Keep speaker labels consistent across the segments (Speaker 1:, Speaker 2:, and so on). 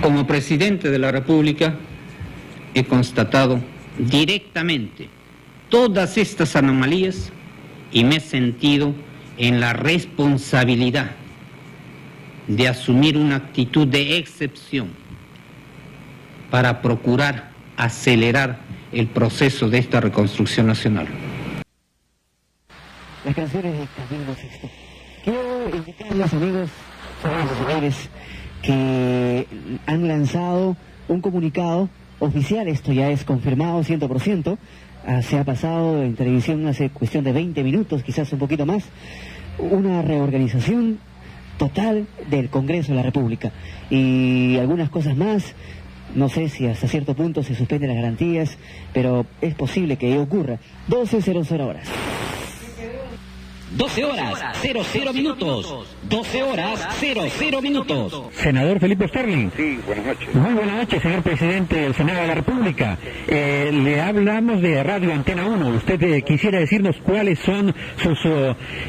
Speaker 1: Como presidente de la República he constatado directamente todas estas anomalías y me he sentido en la responsabilidad de asumir una actitud de excepción para procurar acelerar el proceso de esta reconstrucción nacional.
Speaker 2: Las canciones de Camilo VI. Quiero invitarles, amigos, señores, que han lanzado un comunicado oficial, esto ya es confirmado 100%, se ha pasado en televisión hace cuestión de 20 minutos, quizás un poquito más, una reorganización total del Congreso de la República y algunas cosas más. No sé si hasta cierto punto se suspenden las garantías, pero es posible que ocurra. 12:00 horas.
Speaker 3: 12 horas, 00 minutos. 12 horas, 00 minutos.
Speaker 4: Senador Felipe Sterling.
Speaker 5: Sí, buenas noches.
Speaker 4: Muy buenas noches, señor presidente del Senado de la República. Le hablamos de Radio Antena 1. ¿Usted quisiera decirnos cuáles son sus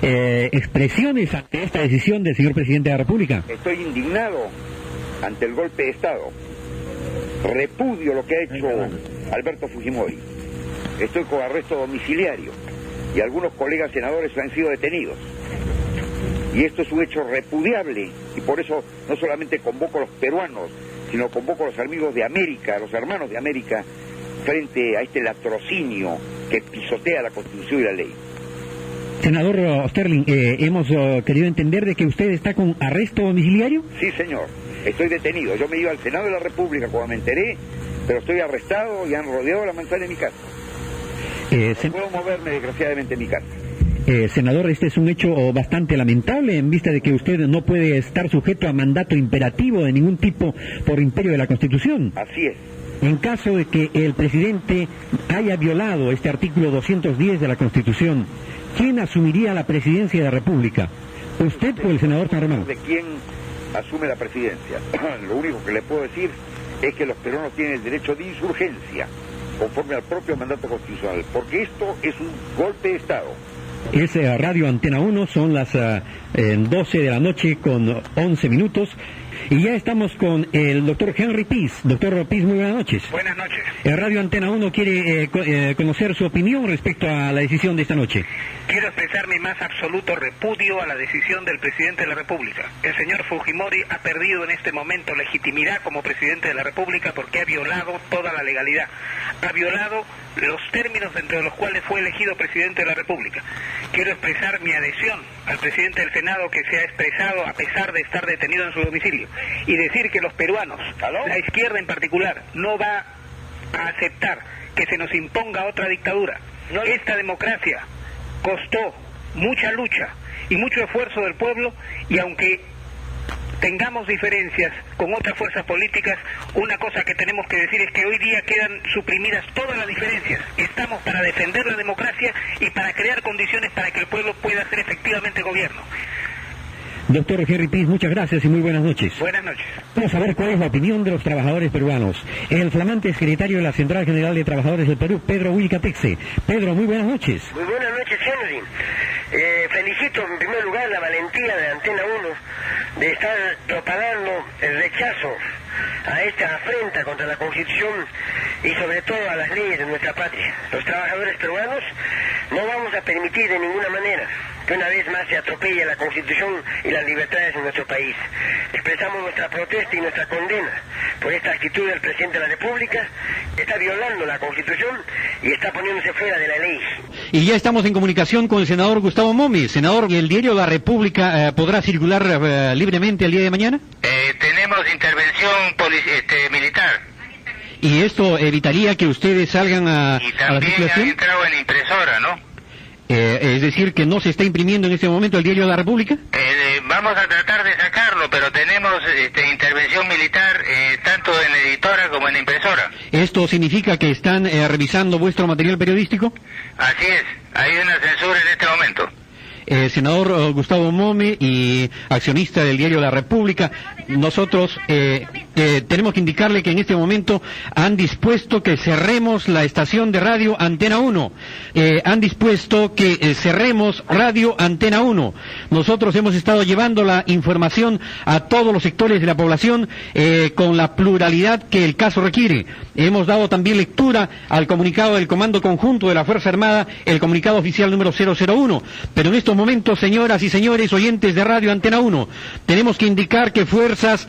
Speaker 4: expresiones ante esta decisión del señor presidente de la República?
Speaker 5: Estoy indignado ante el golpe de Estado. Repudio lo que ha hecho Alberto Fujimori. Estoy con arresto domiciliario y algunos colegas senadores han sido detenidos. Y esto es un hecho repudiable y por eso no solamente convoco a los peruanos, sino convoco a los amigos de América, a los hermanos de América, frente a este latrocinio que pisotea la Constitución y la ley.
Speaker 4: Senador Sterling, hemos querido entender de que usted está con arresto domiciliario.
Speaker 5: Sí, señor. Estoy detenido. Yo me iba al Senado de la República cuando me enteré, pero estoy arrestado y han rodeado la manzana de mi casa. No puedo moverme, desgraciadamente, en mi casa.
Speaker 4: Senador, este es un hecho bastante lamentable en vista de que usted no puede estar sujeto a mandato imperativo de ningún tipo por imperio de la Constitución.
Speaker 5: Así es.
Speaker 4: En caso de que el presidente haya violado este artículo 210 de la Constitución, ¿quién asumiría la presidencia de la República? ¿Usted o el senador San Román?
Speaker 5: ¿De quién asume la presidencia? Lo único que le puedo decir es que los peruanos tienen el derecho de insurgencia conforme al propio mandato constitucional, porque esto es un golpe de Estado.
Speaker 4: Es Radio Antena 1, son las 12 de la noche con 11 minutos. Y ya estamos con el doctor Henry Piz. Doctor Piz, muy buenas noches.
Speaker 6: Buenas noches.
Speaker 4: Radio Antena 1 quiere conocer su opinión respecto a la decisión de esta noche.
Speaker 6: Quiero expresar mi más absoluto repudio a la decisión del presidente de la República. El señor Fujimori ha perdido en este momento legitimidad como presidente de la República porque ha violado toda la legalidad. Ha violado los términos entre los cuales fue elegido presidente de la República. Quiero expresar mi adhesión al presidente del Senado que se ha expresado a pesar de estar detenido en su domicilio y decir que los peruanos, la izquierda en particular, no va a aceptar que se nos imponga otra dictadura. Esta democracia costó mucha lucha y mucho esfuerzo del pueblo y aunque tengamos diferencias con otras fuerzas políticas, una cosa que tenemos que decir es que hoy día quedan suprimidas todas las diferencias. Estamos para defender la democracia y para crear condiciones para que el pueblo pueda hacer efectivamente gobierno.
Speaker 4: Doctor Henry Piz, muchas gracias y muy buenas noches.
Speaker 6: Buenas noches.
Speaker 4: Vamos a ver cuál es la opinión de los trabajadores peruanos. El flamante secretario de la Central General de Trabajadores del Perú, Pedro Wilcatexe. Pedro, muy buenas noches.
Speaker 7: Muy buenas noches, Henry. Felicito en primer lugar la valentía de Antena 1 de estar propagando el rechazo a esta afrenta contra la Constitución y sobre todo a las leyes de nuestra patria. Los trabajadores peruanos no vamos a permitir de ninguna manera que una vez más se atropelle la Constitución y las libertades en nuestro país. Expresamos nuestra protesta y nuestra condena por esta actitud del presidente de la República, que está violando la Constitución y está poniéndose fuera de la ley.
Speaker 4: Y ya estamos en comunicación con el senador Gustavo Momi. Senador, ¿el diario La República podrá circular libremente el día de mañana?
Speaker 8: Tenemos intervención militar.
Speaker 4: ¿Y esto evitaría que ustedes salgan a
Speaker 8: Y
Speaker 4: la
Speaker 8: también
Speaker 4: circulación?
Speaker 8: ha entrado en impresora, ¿no?
Speaker 4: Es decir, que no se está imprimiendo en este momento el diario La República.
Speaker 8: Vamos a tratar de sacarlo, pero tenemos intervención militar tanto en la editora como en la impresora.
Speaker 4: ¿Esto significa que están revisando vuestro material periodístico?
Speaker 8: Así es, hay una censura en este momento.
Speaker 4: Senador Gustavo Momi y accionista del diario La República, nosotros tenemos que indicarle que en este momento han dispuesto que cerremos la estación de radio Antena 1. Han dispuesto que cerremos radio Antena 1. Nosotros hemos estado llevando la información a todos los sectores de la población con la pluralidad que el caso requiere. Hemos dado también lectura al comunicado del Comando Conjunto de la Fuerza Armada, el comunicado oficial número 001. Pero en estos momentos, señoras y señores oyentes de radio Antena 1, tenemos que indicar que fuerzas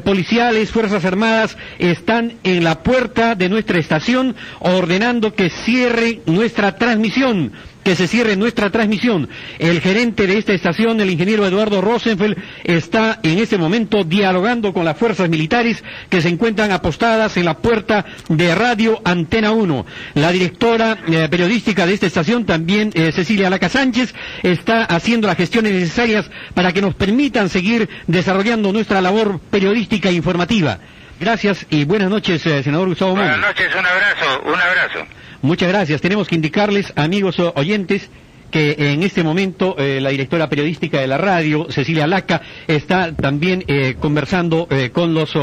Speaker 4: policiales, Fuerzas Armadas, están en la puerta de nuestra estación ordenando que cierre nuestra transmisión, que se cierre nuestra transmisión. El gerente de esta estación, el ingeniero Eduardo Rosenfeld, está en este momento dialogando con las fuerzas militares que se encuentran apostadas en la puerta de radio Antena 1. La directora periodística de esta estación, también Cecilia Laca Sánchez, está haciendo las gestiones necesarias para que nos permitan seguir desarrollando nuestra labor periodística e informativa. Gracias y buenas noches, senador Gustavo Monge.
Speaker 8: Buenas noches, un abrazo.
Speaker 4: Muchas gracias. Tenemos que indicarles, amigos oyentes, que en este momento la directora periodística de la radio, Cecilia Laca, está también conversando con los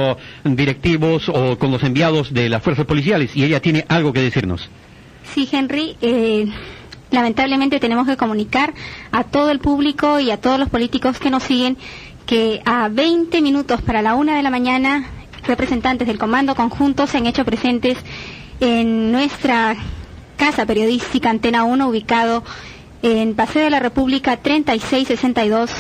Speaker 4: directivos o con los enviados de las fuerzas policiales, y ella tiene algo que decirnos.
Speaker 9: Sí, Henry, lamentablemente tenemos que comunicar a todo el público y a todos los políticos que nos siguen que a 20 minutos para la 1 de la mañana, representantes del Comando Conjunto se han hecho presentes en nuestra casa periodística Antena 1, ubicado en Paseo de la República 3662,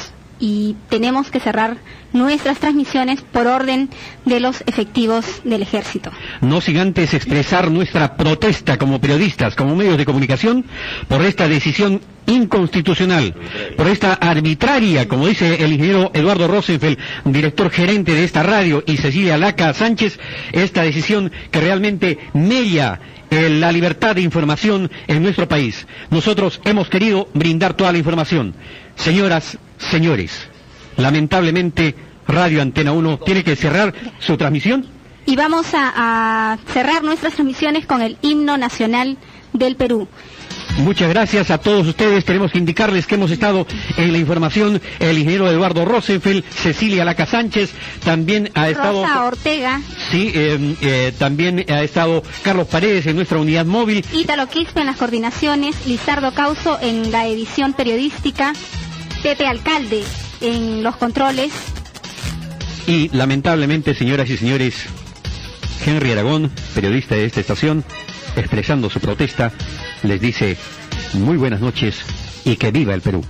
Speaker 9: y tenemos que cerrar nuestras transmisiones por orden de los efectivos del Ejército.
Speaker 4: No sin antes expresar nuestra protesta como periodistas, como medios de comunicación, por esta decisión inconstitucional, por esta arbitraria, como dice el ingeniero Eduardo Rosenfeld, director gerente de esta radio, y Cecilia Laca Sánchez, esta decisión que realmente mella la libertad de información en nuestro país. Nosotros hemos querido brindar toda la información. Señoras, señores, lamentablemente Radio Antena 1 tiene que cerrar su transmisión.
Speaker 9: Y vamos a cerrar nuestras transmisiones con el himno nacional del Perú.
Speaker 4: Muchas gracias a todos ustedes. Tenemos que indicarles que hemos estado en la información el ingeniero Eduardo Rosenfeld, Cecilia Laca Sánchez, también ha estado
Speaker 9: Rosa Ortega.
Speaker 4: Sí, también ha estado Carlos Paredes en nuestra unidad móvil.
Speaker 9: Ítalo Quispe en las coordinaciones, Lizardo Causo en la edición periodística, Pepe Alcalde en los controles.
Speaker 4: Y lamentablemente, señoras y señores, Henry Aragón, periodista de esta estación, expresando su protesta, les dice muy buenas noches y que viva el Perú.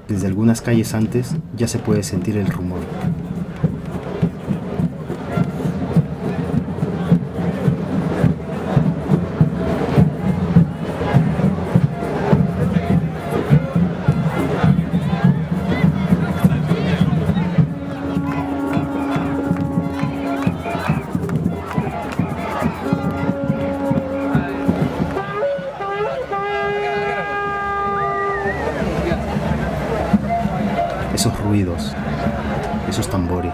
Speaker 10: Desde algunas calles antes ya se puede sentir el rumor. Esos ruidos, esos tambores.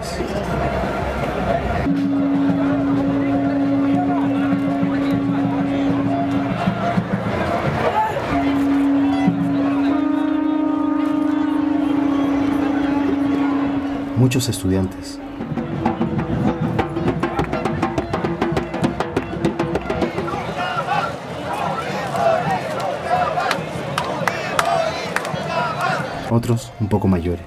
Speaker 10: Muchos estudiantes. Otros un poco mayores.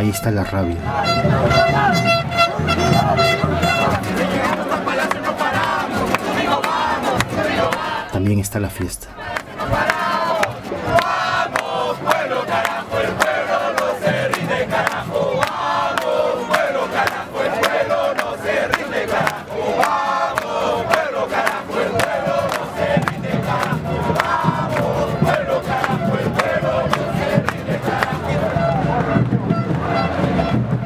Speaker 10: Ahí está la rabia. También está la fiesta.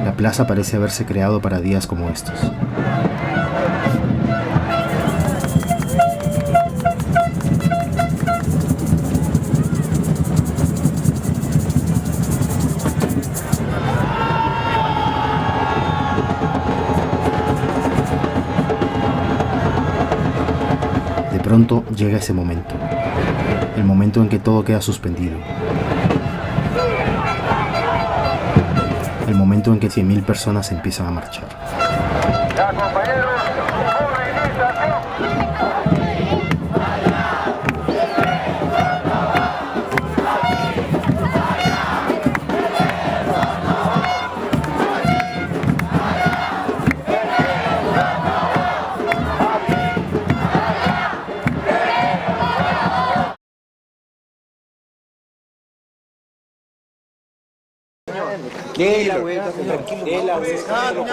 Speaker 10: La plaza parece haberse creado para días como estos. De pronto llega ese momento, el momento en que todo queda suspendido. El momento en que 100.000 personas empiezan a marchar.
Speaker 7: Ya, compañeros,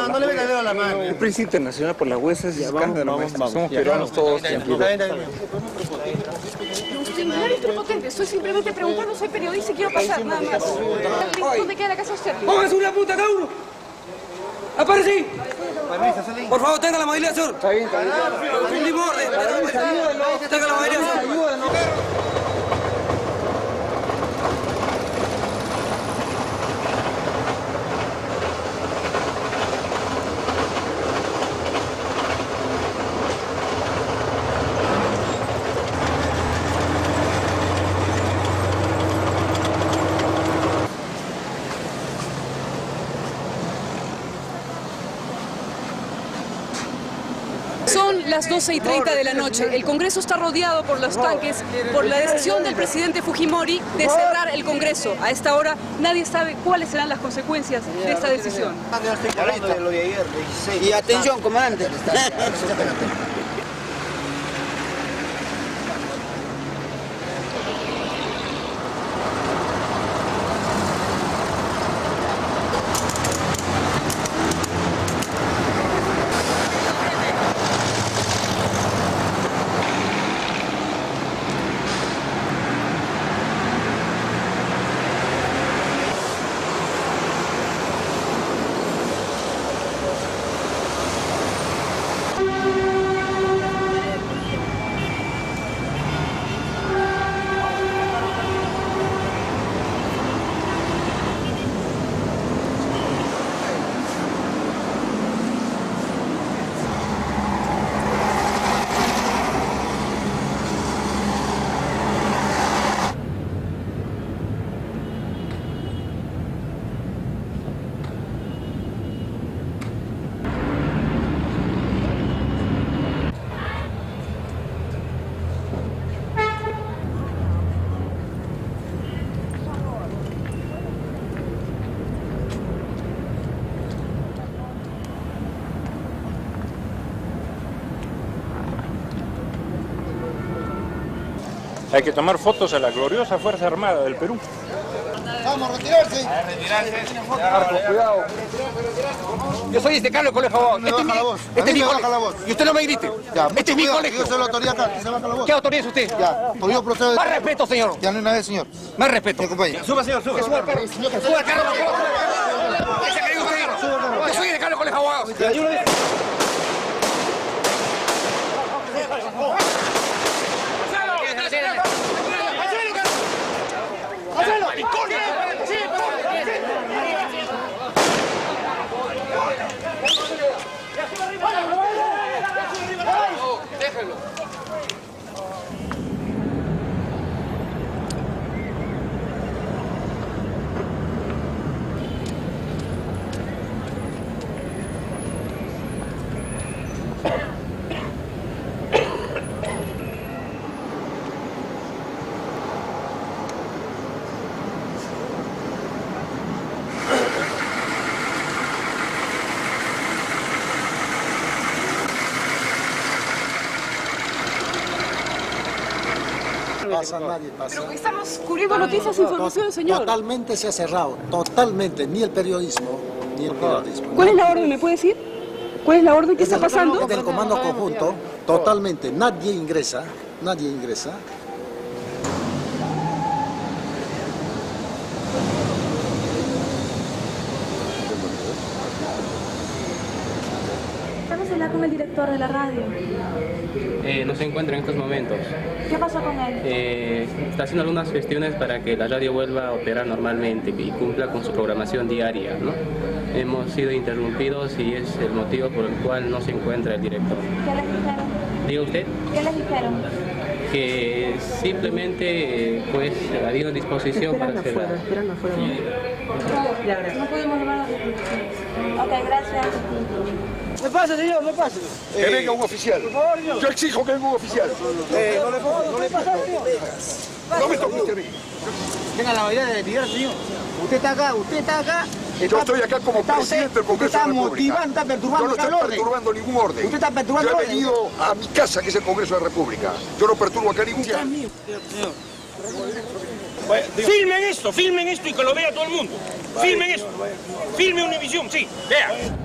Speaker 11: no le venga a la mano. El precio internacional por las huesas es escándalo, maestro. Somos peruanos todos.
Speaker 12: Usted no es prepotente, estoy simplemente preguntando, soy periodista y quiero pasar, nada más. ¿Dónde queda la casa usted?
Speaker 13: ¡Póngase una punta cada uno! ¡Aparecí! Por favor, tenga la movilidad sur. Está bien, está bien. Cumplimos orden. Tenga la movilidad sur.
Speaker 12: Son las 12:30 de la noche. El Congreso está rodeado por los tanques por la decisión del presidente Fujimori de cerrar el Congreso. A esta hora nadie sabe cuáles serán las consecuencias de esta decisión.
Speaker 14: Y atención, comandante.
Speaker 15: Hay que tomar fotos a la gloriosa Fuerza Armada del Perú.
Speaker 11: Vamos a retirarse.
Speaker 13: A retirarse. Cuidado. Yo soy Carlos el Colegio Abogado. Este es mi colegio. Y usted no me grite. Este es mi colegio.
Speaker 11: Yo soy la autoridad acá. Se baja la voz.
Speaker 13: ¿Qué autoridad es usted?
Speaker 11: Ya, por yo procedo.
Speaker 13: Más respeto, señor.
Speaker 11: Ya no hay nada, señor.
Speaker 13: Más respeto.
Speaker 11: Me acompaña.
Speaker 13: Suba, señor, suba. Suba al carro. Suba al carro. Yo soy Carlos el Colegio Abogado. Déjalo.
Speaker 14: pasa, nadie pasa.
Speaker 12: Pero estamos cubriendo noticias e información, señor.
Speaker 14: Totalmente se ha cerrado, totalmente, ni el periodismo.
Speaker 12: ¿Cuál es la orden? ¿Me puede decir? ¿Cuál es la orden que está pasando?
Speaker 14: Del comando conjunto, totalmente, nadie ingresa.
Speaker 16: Estamos hablando con el director de la radio.
Speaker 17: No se encuentra en estos momentos.
Speaker 16: ¿Qué pasó con él?
Speaker 17: Está haciendo algunas gestiones para que la radio vuelva a operar normalmente y cumpla con su programación diaria, ¿no? Hemos sido interrumpidos y es el motivo por el cual no se encuentra el director.
Speaker 16: ¿Qué les dijeron?
Speaker 17: ¿Diga usted?
Speaker 16: ¿Qué les dijeron?
Speaker 17: Que simplemente pues ha habido disposición para hacer.
Speaker 16: Esperando afuera. No podemos llevar a... Ok, gracias.
Speaker 13: Me pase, señor, me pase.
Speaker 5: Que venga un oficial.
Speaker 13: Por favor, señor.
Speaker 5: Yo exijo que venga un oficial.
Speaker 13: No le pasa, señor.
Speaker 5: No me toque usted a mí.
Speaker 13: Tenga la habilidad de retirar, señor. Usted está acá.
Speaker 5: Yo estoy acá como presidente del Congreso de la República.
Speaker 13: Motivando, está perturbando.
Speaker 5: Yo no estoy perturbando ningún orden.
Speaker 13: Usted está perturbando
Speaker 5: Yo he
Speaker 13: orden.
Speaker 5: venido a mi casa, que es el Congreso de la República. Yo no perturbo acá ningún orden.
Speaker 15: Filmen esto y que lo vea todo el mundo. Filmen esto. Filme Univisión, sí, vea.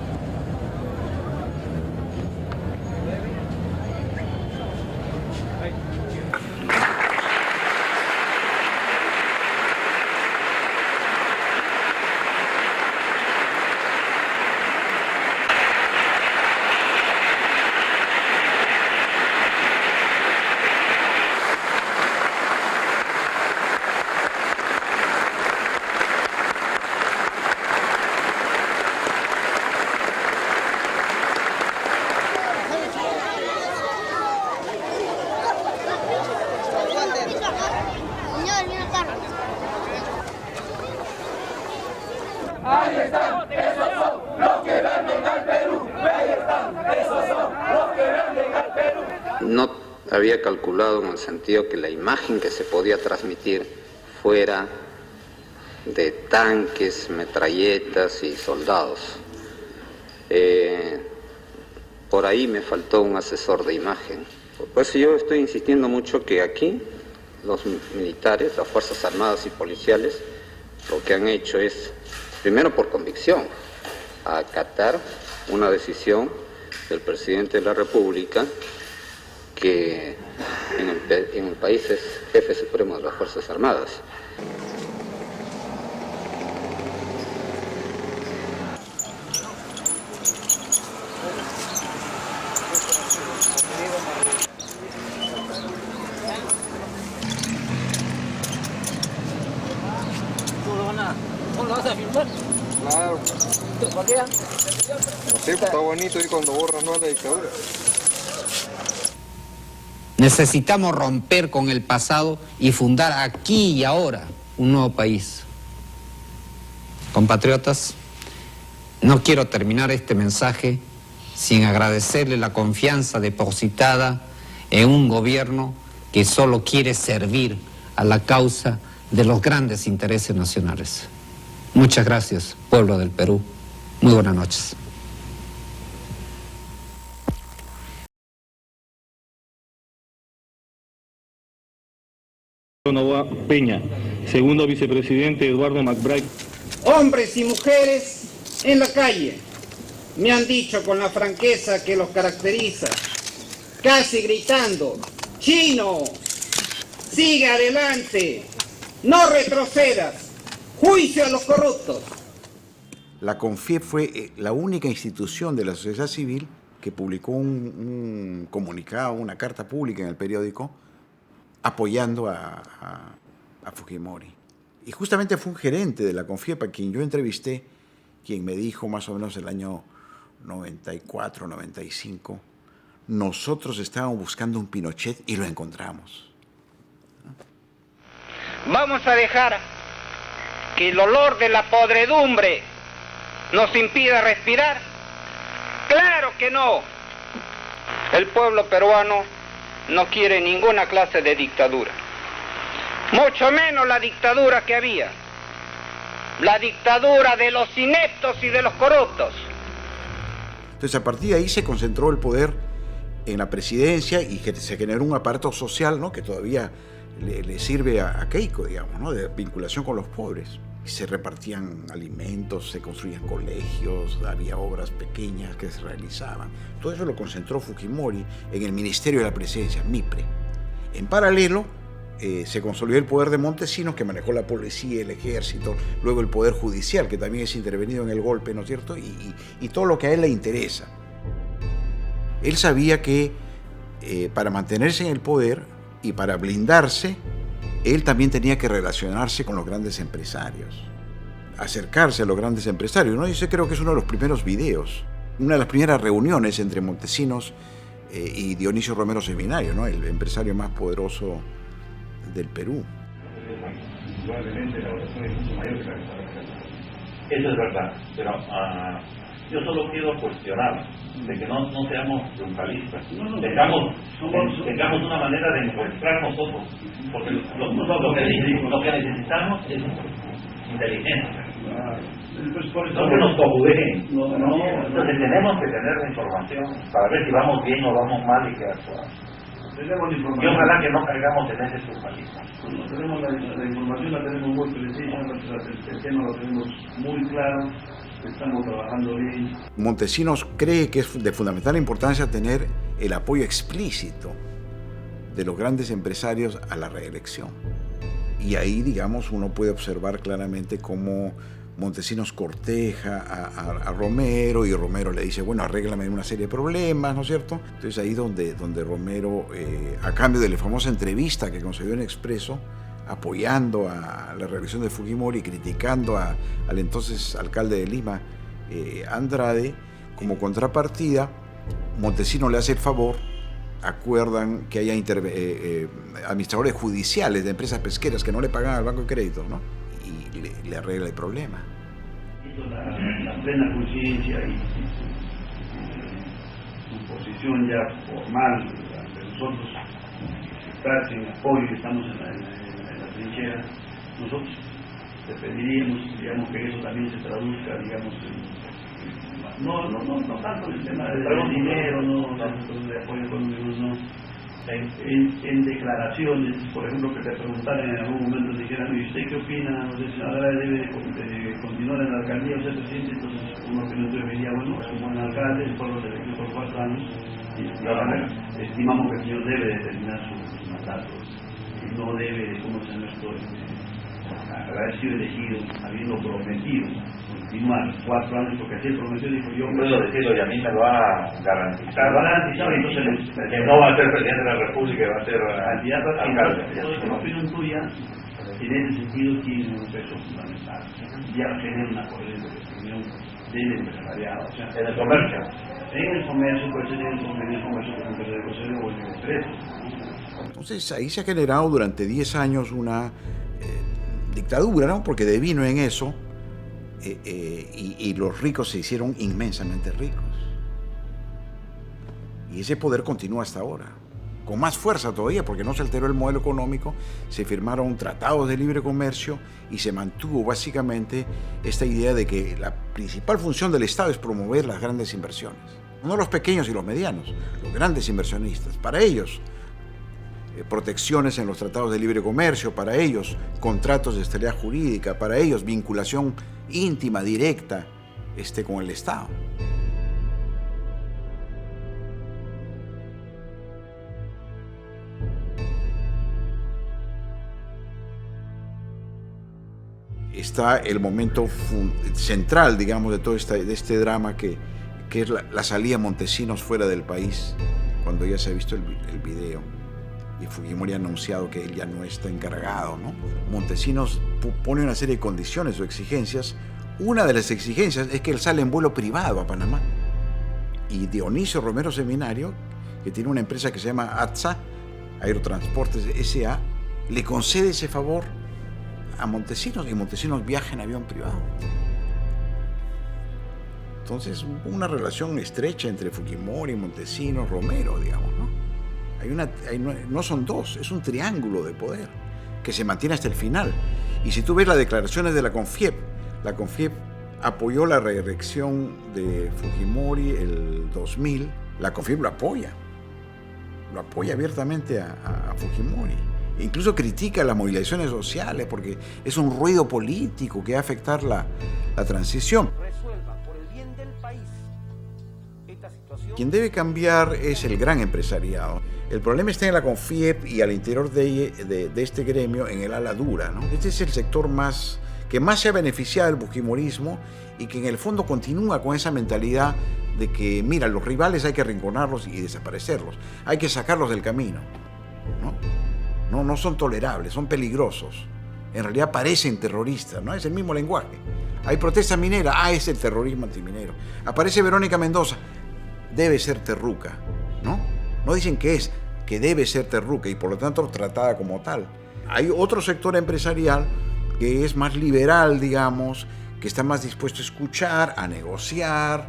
Speaker 13: Ahí están, esos son los que venden al Perú. Ahí están, esos son los que venden al Perú.
Speaker 1: No había calculado en el sentido que la imagen que se podía transmitir fuera de tanques, metralletas y soldados. Por ahí me faltó un asesor de imagen. Por eso yo estoy insistiendo mucho que aquí los militares, las Fuerzas Armadas y policiales, lo que han hecho es, primero por convicción, acatar una decisión del presidente de la República, que en el país es jefe supremo de las Fuerzas Armadas.
Speaker 13: ¿No lo vas a filmar?
Speaker 11: Claro.
Speaker 13: ¿Para qué?
Speaker 11: No sé, está bonito ahí cuando borras no a la dictadura.
Speaker 1: Necesitamos romper con el pasado y fundar aquí y ahora un nuevo país. Compatriotas, no quiero terminar este mensaje sin agradecerle la confianza depositada en un gobierno que solo quiere servir a la causa de los grandes intereses nacionales. Muchas gracias, pueblo del Perú. Muy buenas noches.
Speaker 15: Novoa Peña, segundo vicepresidente Eduardo McBride.
Speaker 18: Hombres y mujeres en la calle me han dicho con la franqueza que los caracteriza, casi gritando: ¡Chino! ¡Sigue adelante! ¡No retrocedas! ¡Juicio a los corruptos!
Speaker 19: La CONFIEP fue la única institución de la sociedad civil que publicó un comunicado, una carta pública en el periódico, apoyando a Fujimori. Y justamente fue un gerente de la CONFIEP a quien yo entrevisté, quien me dijo más o menos el año 94, 95, nosotros estábamos buscando un Pinochet y lo encontramos.
Speaker 20: Vamos a dejar que el olor de la podredumbre nos impida respirar. ¡Claro que no! El pueblo peruano no quiere ninguna clase de dictadura, mucho menos la dictadura que había, la dictadura de los ineptos y de los corruptos.
Speaker 19: Entonces, a partir de ahí se concentró el poder en la presidencia y se generó un aparato social, ¿no?, que todavía le sirve a Keiko, digamos, ¿no? De vinculación con los pobres. Se repartían alimentos, se construían colegios, había obras pequeñas que se realizaban. Todo eso lo concentró Fujimori en el Ministerio de la Presidencia, MIPRE. En paralelo, se consolidó el poder de Montesinos, que manejó la policía, el ejército, luego el poder judicial, que también es intervenido en el golpe, ¿no es cierto? Y todo lo que a él le interesa. Él sabía que para mantenerse en el poder y para blindarse, él también tenía que relacionarse con los grandes empresarios, acercarse a los grandes empresarios, ¿no? Y ese creo que es uno de los primeros videos, una de las primeras reuniones entre Montesinos y Dionisio Romero Seminario, ¿no? El empresario más poderoso del Perú.
Speaker 21: Probablemente la votación es mucho mayor que la que está haciendo. Eso es verdad, pero yo solo quiero cuestionar de que no seamos triunfalistas, tengamos una manera de encontrar nosotros, porque lo que necesitamos es inteligencia, no que nos cojudeen. Entonces tenemos que tener la información para ver si vamos bien o vamos mal y qué actuar. Y ojalá que no caigamos en ese triunfalismo.
Speaker 22: Tenemos la información, la tenemos muy precisa, el tema lo tenemos muy claro. Estamos trabajando bien.
Speaker 19: Montesinos cree que es de fundamental importancia tener el apoyo explícito de los grandes empresarios a la reelección. Y ahí, digamos, uno puede observar claramente cómo Montesinos corteja a Romero, y Romero le dice, bueno, arréglame una serie de problemas, ¿no es cierto? Entonces ahí donde Romero, a cambio de la famosa entrevista que concedió en Expreso, apoyando a la reelección de Fujimori y criticando al entonces alcalde de Lima, Andrade, como contrapartida, Montesinos le hace el favor, acuerdan que haya administradores judiciales de empresas pesqueras que no le pagan al Banco de Crédito, ¿no? Y le arregla el problema.
Speaker 22: La plena conciencia y su posición ya formal ante nosotros, está sin apoyo, estamos en la trinchera, nosotros te pediríamos, digamos, que eso también se traduzca, digamos, no tanto en el tema de dinero, no de apoyo económico, en declaraciones, por ejemplo, que te preguntaran en algún momento, te dijeran, ¿y usted qué opina? No sé si ahora debe de continuar en la alcaldía o ser presidente. Entonces uno que no debería, bueno, es un buen alcalde, el pueblo se elegió por 4 años, y estimamos que el señor debe de terminar sus mandatos, y no debe, como se nuestro haber sido elegido, habiendo prometido continuar 4 años, porque así prometió, dijo yo
Speaker 21: puedo decirlo y a mí me lo ha garantizado, entonces que no va a ser presidente de la República, va a ser alcalde.
Speaker 22: La opinión tuya en ese sentido tiene un peso fundamental, ya genera una corriente de opinión del empresariado, o sea,
Speaker 21: en el comercio
Speaker 22: puede ser en el comercio con un periódico o en el Expreso.
Speaker 19: Entonces ahí se ha generado durante 10 años una dictadura, ¿no? Porque devino en eso, y los ricos se hicieron inmensamente ricos. Y ese poder continúa hasta ahora, con más fuerza todavía, porque no se alteró el modelo económico, se firmaron tratados de libre comercio y se mantuvo básicamente esta idea de que la principal función del Estado es promover las grandes inversiones, no los pequeños y los medianos, los grandes inversionistas. Para ellos, protecciones en los tratados de libre comercio, para ellos contratos de estabilidad jurídica, para ellos vinculación íntima, directa, con el Estado. Está el momento central, digamos, de todo este drama que es la salida de Montesinos fuera del país, cuando ya se ha visto el video. Y Fujimori ha anunciado que él ya no está encargado, ¿no? Montesinos pone una serie de condiciones o exigencias. Una de las exigencias es que él sale en vuelo privado a Panamá. Y Dionisio Romero Seminario, que tiene una empresa que se llama ATSA, Aerotransportes S.A., le concede ese favor a Montesinos, y Montesinos viaja en avión privado. Entonces, una relación estrecha entre Fujimori, Montesinos, Romero, digamos, ¿no? No son dos, es un triángulo de poder que se mantiene hasta el final. Y si tú ves las declaraciones de la CONFIEP apoyó la reelección de Fujimori el 2000, la CONFIEP lo apoya abiertamente a Fujimori. incluso critica las movilizaciones sociales porque es un ruido político que va a afectar la transición. Quien debe cambiar es el gran empresariado. El problema está en la CONFIEP y al interior de este gremio, en el ala dura, ¿no? Este es el sector que más se ha beneficiado del fujimorismo y que en el fondo continúa con esa mentalidad de que, mira, los rivales hay que arrinconarlos y desaparecerlos, hay que sacarlos del camino, ¿no? No son tolerables, son peligrosos. En realidad parecen terroristas, ¿no? Es el mismo lenguaje. Hay protesta minera, es el terrorismo antiminero. Aparece Verónica Mendoza, debe ser terruca, ¿no? No dicen que debe ser terruca y por lo tanto tratada como tal. Hay otro sector empresarial que es más liberal, digamos, que está más dispuesto a escuchar, a negociar,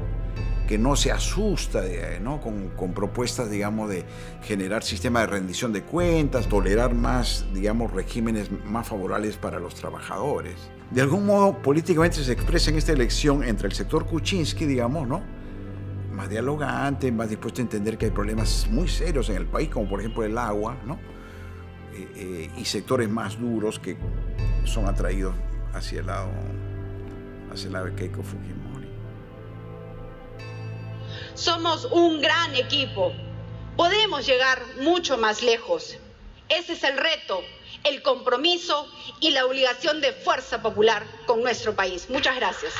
Speaker 19: que no se asusta, ¿no? con propuestas, digamos, de generar sistemas de rendición de cuentas, tolerar más, digamos, regímenes más favorables para los trabajadores. De algún modo, políticamente se expresa en esta elección entre el sector Kuczynski, digamos, ¿no? Más dialogante, más dispuesto a entender que hay problemas muy serios en el país, como por ejemplo el agua, ¿no? Y sectores más duros que son atraídos hacia el lado de Keiko Fujimori.
Speaker 2: Somos un gran equipo. Podemos llegar mucho más lejos. Ese es el reto, el compromiso y la obligación de Fuerza Popular con nuestro país. Muchas gracias.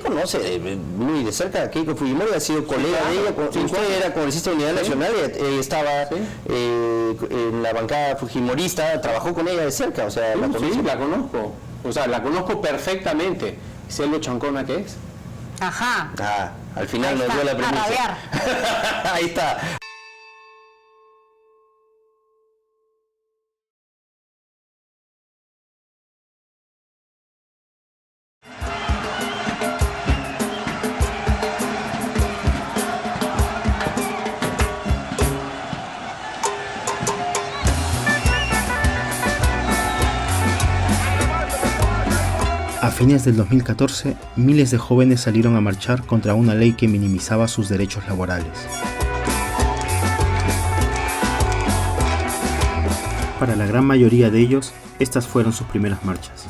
Speaker 3: Conoce muy de cerca a Keiko Fujimori, ha sido colega de ella, usted era congresista de Unidad Nacional, estaba en la bancada fujimorista, trabajó con ella de cerca, o sea,
Speaker 23: la conozco perfectamente. ¿Sé lo chancona que es?
Speaker 2: Ajá.
Speaker 3: Al final nos dio la premisa. Ahí está.
Speaker 10: A fines del 2014, miles de jóvenes salieron a marchar contra una ley que minimizaba sus derechos laborales. Para la gran mayoría de ellos, estas fueron sus primeras marchas.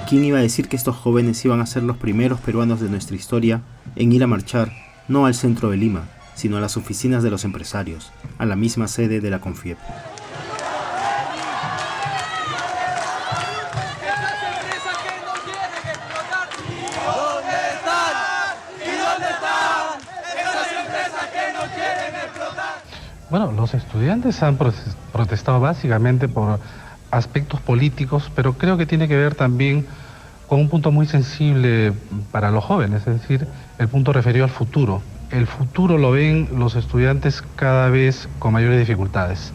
Speaker 10: ¿Quién iba a decir que estos jóvenes iban a ser los primeros peruanos de nuestra historia en ir a marchar, no al centro de Lima, sino a las oficinas de los empresarios, a la misma sede de la CONFIEP?
Speaker 24: Bueno, los estudiantes han protestado básicamente por aspectos políticos, pero creo que tiene que ver también con un punto muy sensible para los jóvenes, es decir, el punto referido al futuro. El futuro lo ven los estudiantes cada vez con mayores dificultades.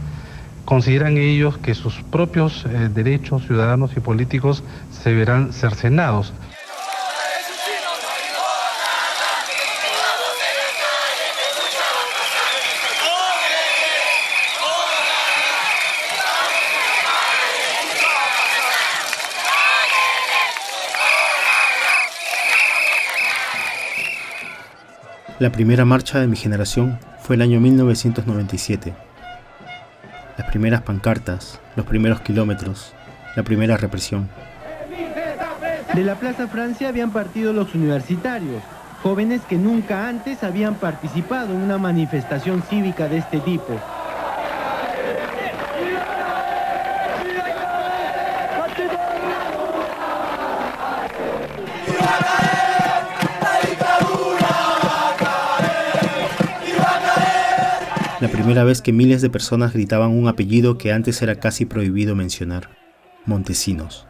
Speaker 24: Consideran ellos que sus propios derechos ciudadanos y políticos se verán cercenados.
Speaker 10: La primera marcha de mi generación fue el año 1997. Las primeras pancartas, los primeros kilómetros, la primera represión.
Speaker 25: De la Plaza Francia habían partido los universitarios, jóvenes que nunca antes habían participado en una manifestación cívica de este tipo.
Speaker 10: La primera vez que miles de personas gritaban un apellido que antes era casi prohibido mencionar: Montesinos.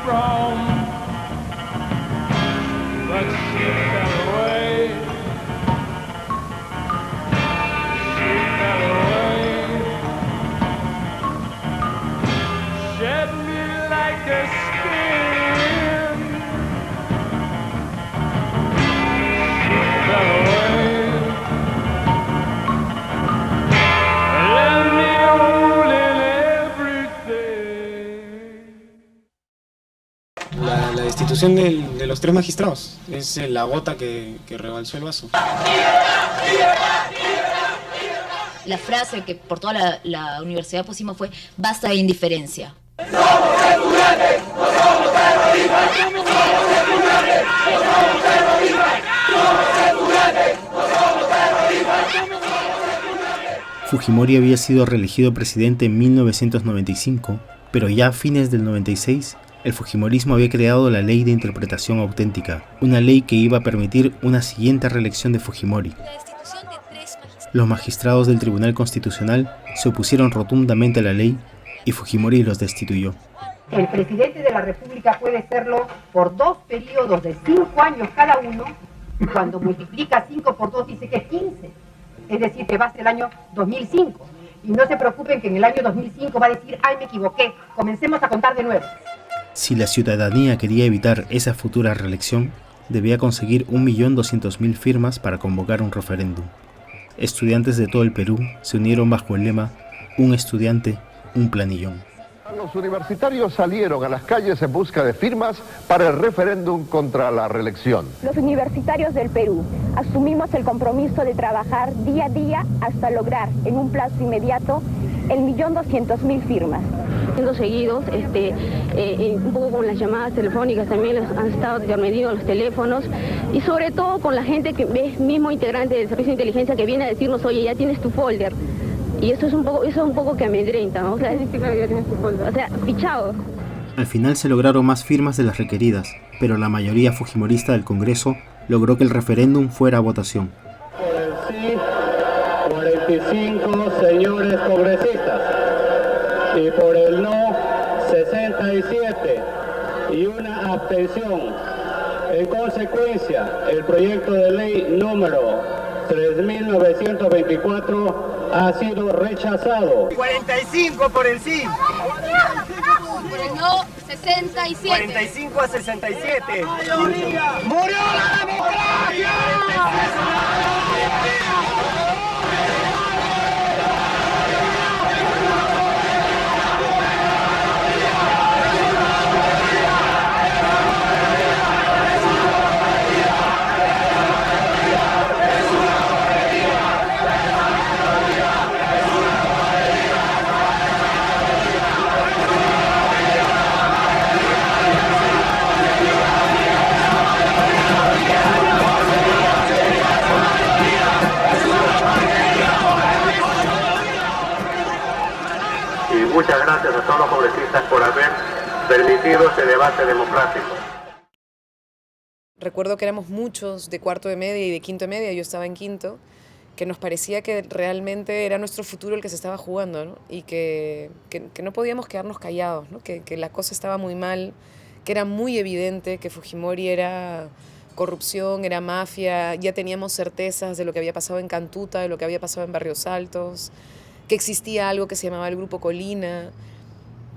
Speaker 4: from, but she fell away. She fell away. Shed me like a skin. She fell away. Let me hold in everything.
Speaker 6: La destitución de los 3 magistrados es la gota que rebalsó el vaso.
Speaker 7: La frase que por toda la universidad pusimos fue basta de indiferencia.
Speaker 4: ¡Somos estudiantes! ¡No somos terroristas! ¡Somos estudiantes! ¡No somos terroristas! ¡Somos estudiantes! ¡No somos terroristas!
Speaker 10: Fujimori había sido reelegido presidente en 1995, pero ya a fines del 96, el Fujimorismo había creado la Ley de Interpretación Auténtica, una ley que iba a permitir una siguiente reelección de Fujimori. Los magistrados del Tribunal Constitucional se opusieron rotundamente a la ley y Fujimori los destituyó.
Speaker 8: El presidente de la República puede serlo por 2 periodos de 5 años cada uno, y cuando multiplica 5 por 2 dice que es 15, es decir, que va a ser el año 2005. Y no se preocupen que en el año 2005 va a decir, ay, me equivoqué, comencemos a contar de nuevo.
Speaker 10: Si la ciudadanía quería evitar esa futura reelección, debía conseguir 1.200.000 firmas para convocar un referéndum. Estudiantes de todo el Perú se unieron bajo el lema "Un estudiante, un planillón".
Speaker 9: Los universitarios salieron a las calles en busca de firmas para el referéndum contra la reelección.
Speaker 26: Los universitarios del Perú asumimos el compromiso de trabajar día a día hasta lograr en un plazo inmediato el 1.200.000 firmas.
Speaker 27: Siendo seguidos, un poco con las llamadas telefónicas también han estado intervenidos los teléfonos y sobre todo con la gente que es mismo integrante del servicio de inteligencia que viene a decirnos, oye, ya tienes tu folder. Y eso es un poco que amedrenta, ¿no? O sea, fichado.
Speaker 10: Al final se lograron más firmas de las requeridas, pero la mayoría fujimorista del Congreso logró que el referéndum fuera a votación.
Speaker 28: Por el sí, 45 señores congresistas, y por el no, 67, y una abstención. En consecuencia, el proyecto de ley número 3.924 ha sido rechazado.
Speaker 29: 45 por el sí.
Speaker 30: Por el no, 67.
Speaker 29: 45 a 67. ¡Murió la democracia!
Speaker 28: Muchas gracias a todos los congresistas por haber permitido este debate democrático.
Speaker 31: Recuerdo que éramos muchos de cuarto de media y de quinto de media, yo estaba en quinto, que nos parecía que realmente era nuestro futuro el que se estaba jugando, ¿no? Y que no podíamos quedarnos callados, ¿no? Que la cosa estaba muy mal, que era muy evidente que Fujimori era corrupción, era mafia, ya teníamos certezas de lo que había pasado en Cantuta, de lo que había pasado en Barrios Altos, que existía algo que se llamaba el Grupo Colina,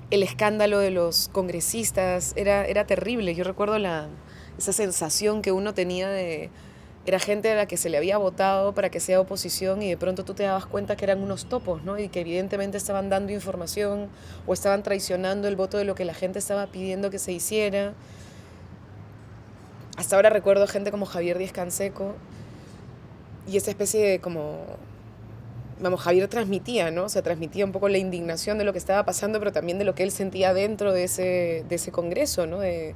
Speaker 31: el escándalo de los congresistas, era terrible. Yo recuerdo esa sensación que uno tenía era gente a la que se le había votado para que sea oposición y de pronto tú te dabas cuenta que eran unos topos, ¿no? Y que evidentemente estaban dando información o estaban traicionando el voto de lo que la gente estaba pidiendo que se hiciera. Hasta ahora recuerdo gente como Javier Díaz-Canseco y esa especie de Javier transmitía, ¿no? O sea, transmitía un poco la indignación de lo que estaba pasando, pero también de lo que él sentía dentro de ese congreso, ¿no? De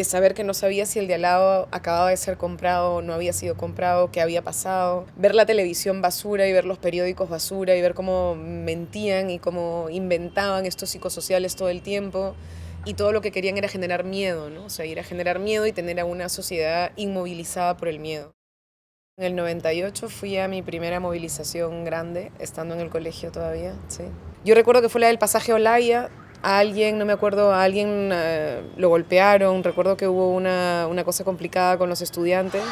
Speaker 31: saber que no sabía si el de al lado acababa de ser comprado o no había sido comprado, qué había pasado. Ver la televisión basura y ver los periódicos basura y ver cómo mentían y cómo inventaban estos psicosociales todo el tiempo. Y todo lo que querían era generar miedo, ¿no? O sea, ir a generar miedo y tener a una sociedad inmovilizada por el miedo. En el 98 fui a mi primera movilización grande, estando en el colegio todavía, sí. Yo recuerdo que fue la del pasaje Olaya, a alguien, no me acuerdo, a alguien lo golpearon, recuerdo que hubo una cosa complicada con los estudiantes.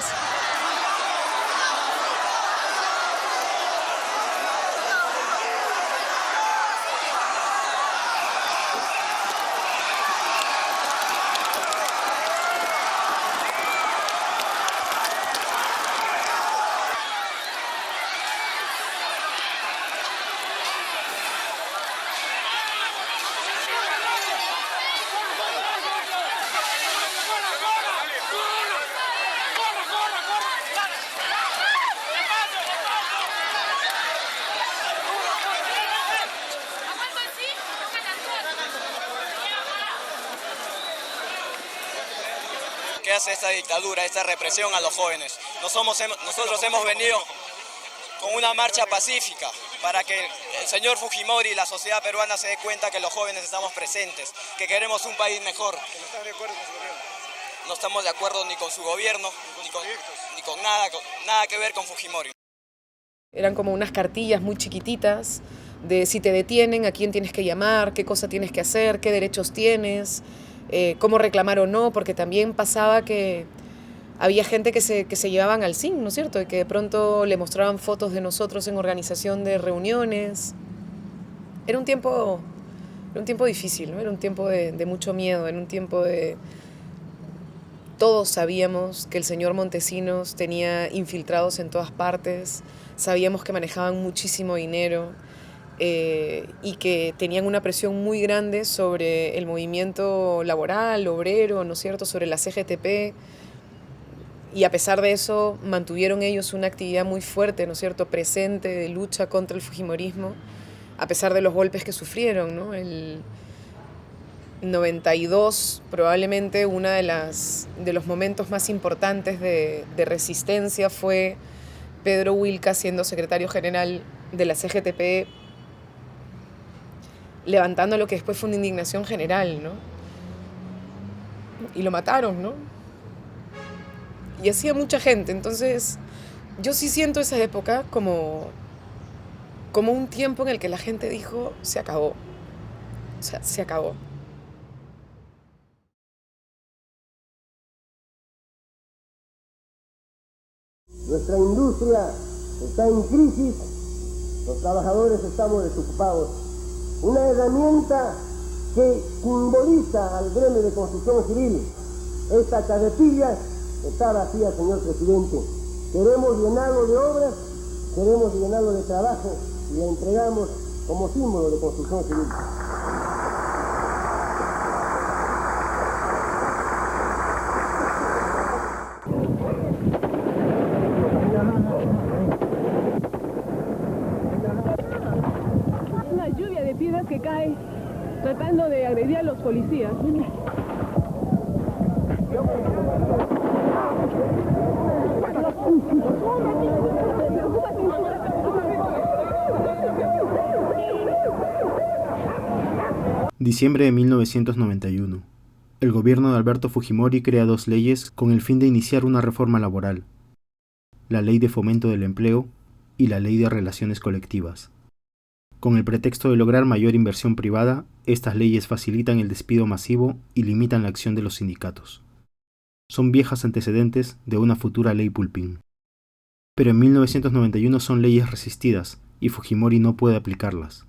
Speaker 1: ¿Qué hace esta dictadura, esta represión a los jóvenes? Nosotros hemos venido con una marcha pacífica para que el señor Fujimori y la sociedad peruana se dé cuenta que los jóvenes estamos presentes, que queremos un país mejor. No estamos de acuerdo ni con su gobierno, ni con nada que ver con Fujimori.
Speaker 31: Eran como unas cartillas muy chiquititas de si te detienen, a quién tienes que llamar, qué cosa tienes que hacer, qué derechos tienes, cómo reclamar o no, porque también pasaba que había gente que se llevaban al zinc, ¿no es cierto? Y que de pronto le mostraban fotos de nosotros en organización de reuniones. Era un tiempo difícil, ¿no? Era un tiempo de mucho miedo, era un tiempo de... Todos sabíamos que el señor Montesinos tenía infiltrados en todas partes, sabíamos que manejaban muchísimo dinero y que tenían una presión muy grande sobre el movimiento laboral, obrero, ¿no es cierto?, sobre la CGTP. Y a pesar de eso, mantuvieron ellos una actividad muy fuerte, ¿no es cierto?, presente, de lucha contra el fujimorismo, a pesar de los golpes que sufrieron, ¿no? El 92, probablemente uno de los momentos más importantes de resistencia fue Pedro Wilca siendo secretario general de la CGTP, levantando lo que después fue una indignación general, ¿no? Y lo mataron, ¿no? Y hacía mucha gente. Entonces, yo sí siento esa época como un tiempo en el que la gente dijo, se acabó. O sea, se acabó.
Speaker 5: Nuestra industria está en crisis, los trabajadores estamos desocupados. Una herramienta que simboliza al gremio de construcción civil, esta carretilla está vacía, señor presidente. Queremos llenarlo de obras, queremos llenarlo de trabajo y la entregamos como símbolo de construcción civil.
Speaker 11: Una lluvia de piedras que cae tratando de agredir a los policías.
Speaker 10: Diciembre de 1991. El gobierno de Alberto Fujimori crea dos leyes con el fin de iniciar una reforma laboral: la Ley de Fomento del Empleo y la Ley de Relaciones Colectivas. Con el pretexto de lograr mayor inversión privada, estas leyes facilitan el despido masivo y limitan la acción de los sindicatos. Son viejas antecedentes de una futura ley Pulpín. Pero en 1991 son leyes resistidas y Fujimori no puede aplicarlas,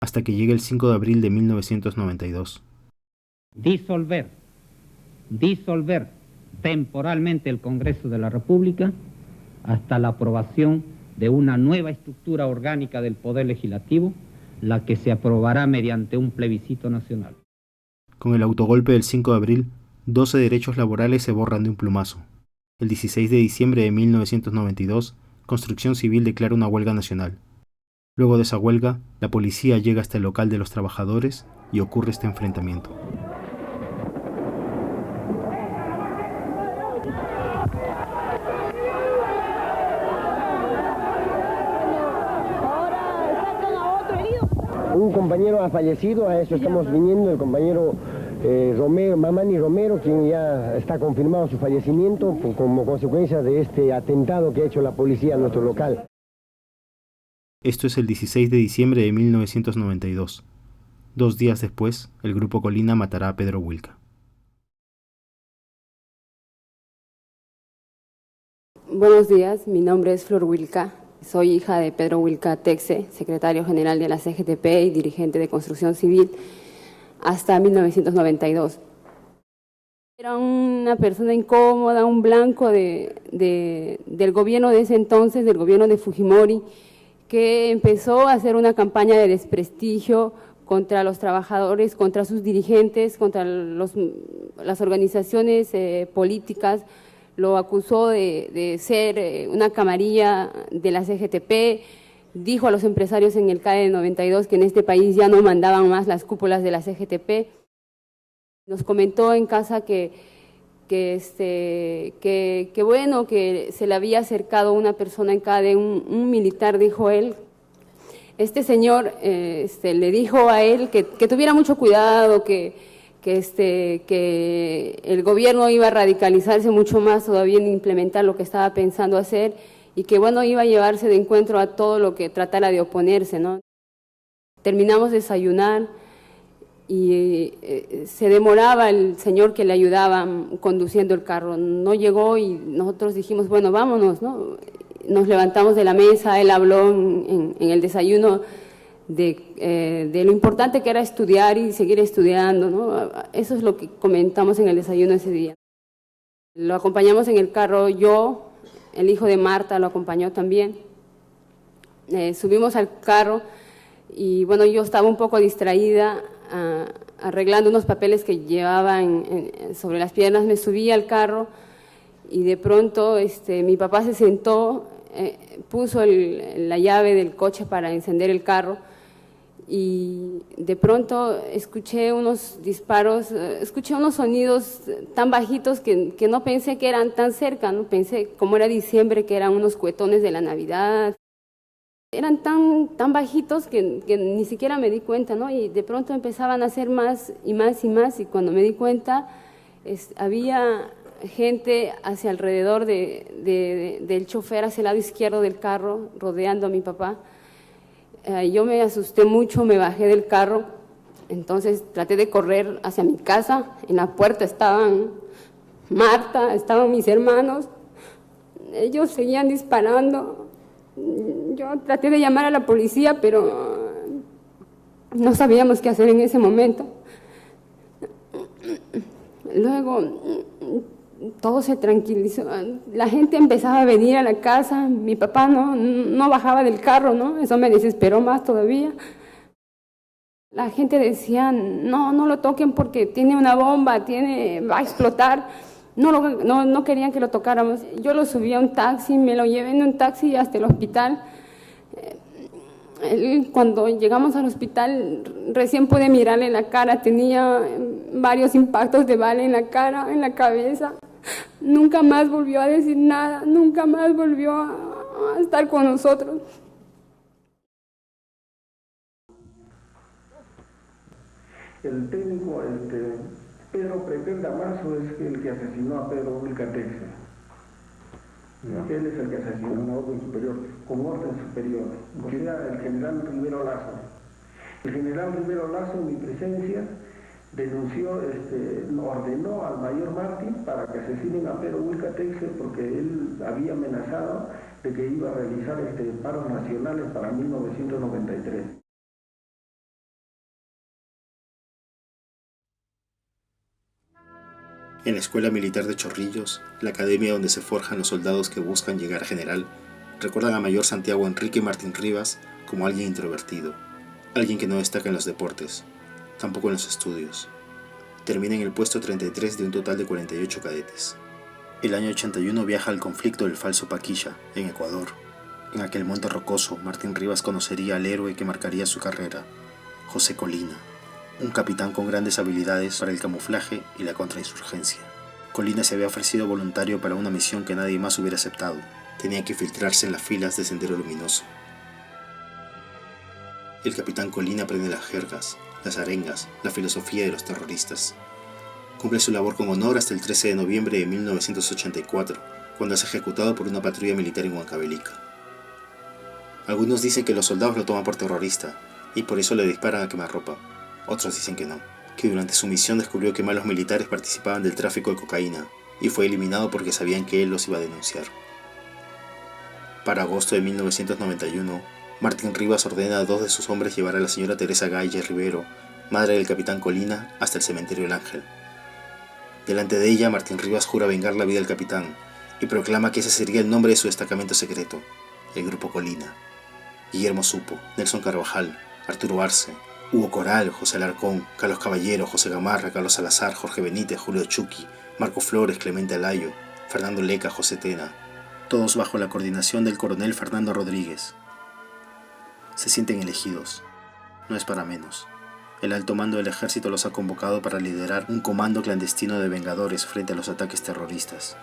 Speaker 10: hasta que llega el 5 de abril de 1992.
Speaker 12: Disolver temporalmente el Congreso de la República hasta la aprobación de una nueva estructura orgánica del Poder Legislativo, la que se aprobará mediante un plebiscito nacional.
Speaker 10: Con el autogolpe del 5 de abril, 12 derechos laborales se borran de un plumazo. El 16 de diciembre de 1992, Construcción Civil declara una huelga nacional. Luego de esa huelga, la policía llega hasta el local de los trabajadores y ocurre este enfrentamiento.
Speaker 5: Un compañero ha fallecido, a eso estamos viniendo, el compañero Mamani Romero, quien ya está confirmado su fallecimiento como consecuencia de este atentado que ha hecho la policía a nuestro local.
Speaker 10: Esto es el 16 de diciembre de 1992. 2 días después, el grupo Colina matará a Pedro Wilca.
Speaker 26: Buenos días, mi nombre es Flor Wilca, soy hija de Pedro Wilca Texe, secretario general de la CGTP y dirigente de Construcción Civil hasta 1992. Era una persona incómoda, un blanco del gobierno de ese entonces, del gobierno de Fujimori, que empezó a hacer una campaña de desprestigio contra los trabajadores, contra sus dirigentes, contra las organizaciones políticas. Lo acusó de ser una camarilla de la CGTP, dijo a los empresarios en el CAE de 92 que en este país ya no mandaban más las cúpulas de la CGTP. Nos comentó en casa que bueno, que se le había acercado una persona en CADE, un militar, dijo él. Este señor le dijo a él que tuviera mucho cuidado, que el gobierno iba a radicalizarse mucho más todavía en implementar lo que estaba pensando hacer y que bueno, iba a llevarse de encuentro a todo lo que tratara de oponerse, ¿no? Terminamos de desayunar y se demoraba el señor que le ayudaba conduciendo el carro, no llegó y nosotros dijimos, bueno, vámonos, ¿no? Nos levantamos de la mesa, él habló en el desayuno de lo importante que era estudiar y seguir estudiando, ¿no? Eso es lo que comentamos en el desayuno ese día. Lo acompañamos en el carro, yo, el hijo de Marta lo acompañó también. Subimos al carro y bueno, yo estaba un poco distraída, arreglando unos papeles que llevaba sobre las piernas. Me subí al carro y de pronto mi papá se sentó, puso la llave del coche para encender el carro y de pronto escuché unos disparos, escuché unos sonidos tan bajitos que no pensé que eran tan cerca, ¿no? Pensé, como era diciembre, que eran unos cuetones de la Navidad. Eran tan bajitos que ni siquiera me di cuenta, ¿no? Y de pronto empezaban a hacer más y más y más, y cuando me di cuenta había gente hacia alrededor del chofer, hacia el lado izquierdo del carro, rodeando a mi papá. Yo me asusté mucho, me bajé del carro, entonces traté de correr hacia mi casa. En la puerta estaban Marta, estaban mis hermanos, ellos seguían disparando. Yo traté de llamar a la policía, pero no sabíamos qué hacer en ese momento. Luego todo se tranquilizó, la gente empezaba a venir a la casa, mi papá no bajaba del carro, ¿no? Eso me desesperó más todavía. La gente decía, no lo toquen porque tiene una bomba, va a explotar. No querían que lo tocáramos. Yo lo subí a un taxi, me lo llevé en un taxi hasta el hospital. Cuando llegamos al hospital, recién pude mirarle la cara, tenía varios impactos de bala en la cara, en la cabeza. Nunca más volvió a decir nada, nunca más volvió a estar con nosotros.
Speaker 5: El técnico Pedro Pretenda Marzo es el que asesinó a Pedro Wilca Texe. Él es el que asesinó una orden superior, con orden superior. O sea, el general Rivero Lazo. El general Rivero Lazo, en mi presencia, denunció, ordenó al mayor Martín para que asesinen a Pedro Wilca Texe porque él había amenazado de que iba a realizar paros nacionales para 1993.
Speaker 10: En la Escuela Militar de Chorrillos, la academia donde se forjan los soldados que buscan llegar a general, recuerdan a Mayor Santiago Enrique Martín Rivas como alguien introvertido, alguien que no destaca en los deportes, tampoco en los estudios. Termina en el puesto 33 de un total de 48 cadetes. El año 81 viaja al conflicto del Falso Paquilla, en Ecuador. En aquel monte rocoso, Martín Rivas conocería al héroe que marcaría su carrera, José Colina, un capitán con grandes habilidades para el camuflaje y la contrainsurgencia. Colina se había ofrecido voluntario para una misión que nadie más hubiera aceptado. Tenía que filtrarse en las filas de Sendero Luminoso. El capitán Colina aprende las jergas, las arengas, la filosofía de los terroristas. Cumple su labor con honor hasta el 13 de noviembre de 1984, cuando es ejecutado por una patrulla militar en Huancavelica. Algunos dicen que los soldados lo toman por terrorista y por eso le disparan a quemarropa. Otros dicen que no, que durante su misión descubrió que malos militares participaban del tráfico de cocaína y fue eliminado porque sabían que él los iba a denunciar. Para agosto de 1991, Martín Rivas ordena a 2 de sus hombres llevar a la señora Teresa Galle Rivero, madre del capitán Colina, hasta el cementerio El Ángel. Delante de ella, Martín Rivas jura vengar la vida del capitán y proclama que ese sería el nombre de su destacamento secreto, el Grupo Colina. Guillermo Supo, Nelson Carvajal, Arturo Arce, Hugo Coral, José Alarcón, Carlos Caballero, José Gamarra, Carlos Salazar, Jorge Benítez, Julio Chuqui, Marco Flores, Clemente Alayo, Fernando Leca, José Tena, todos bajo la coordinación del coronel Fernando Rodríguez. Se sienten elegidos. No es para menos. El alto mando del ejército los ha convocado para liderar un comando clandestino de vengadores frente a los ataques terroristas.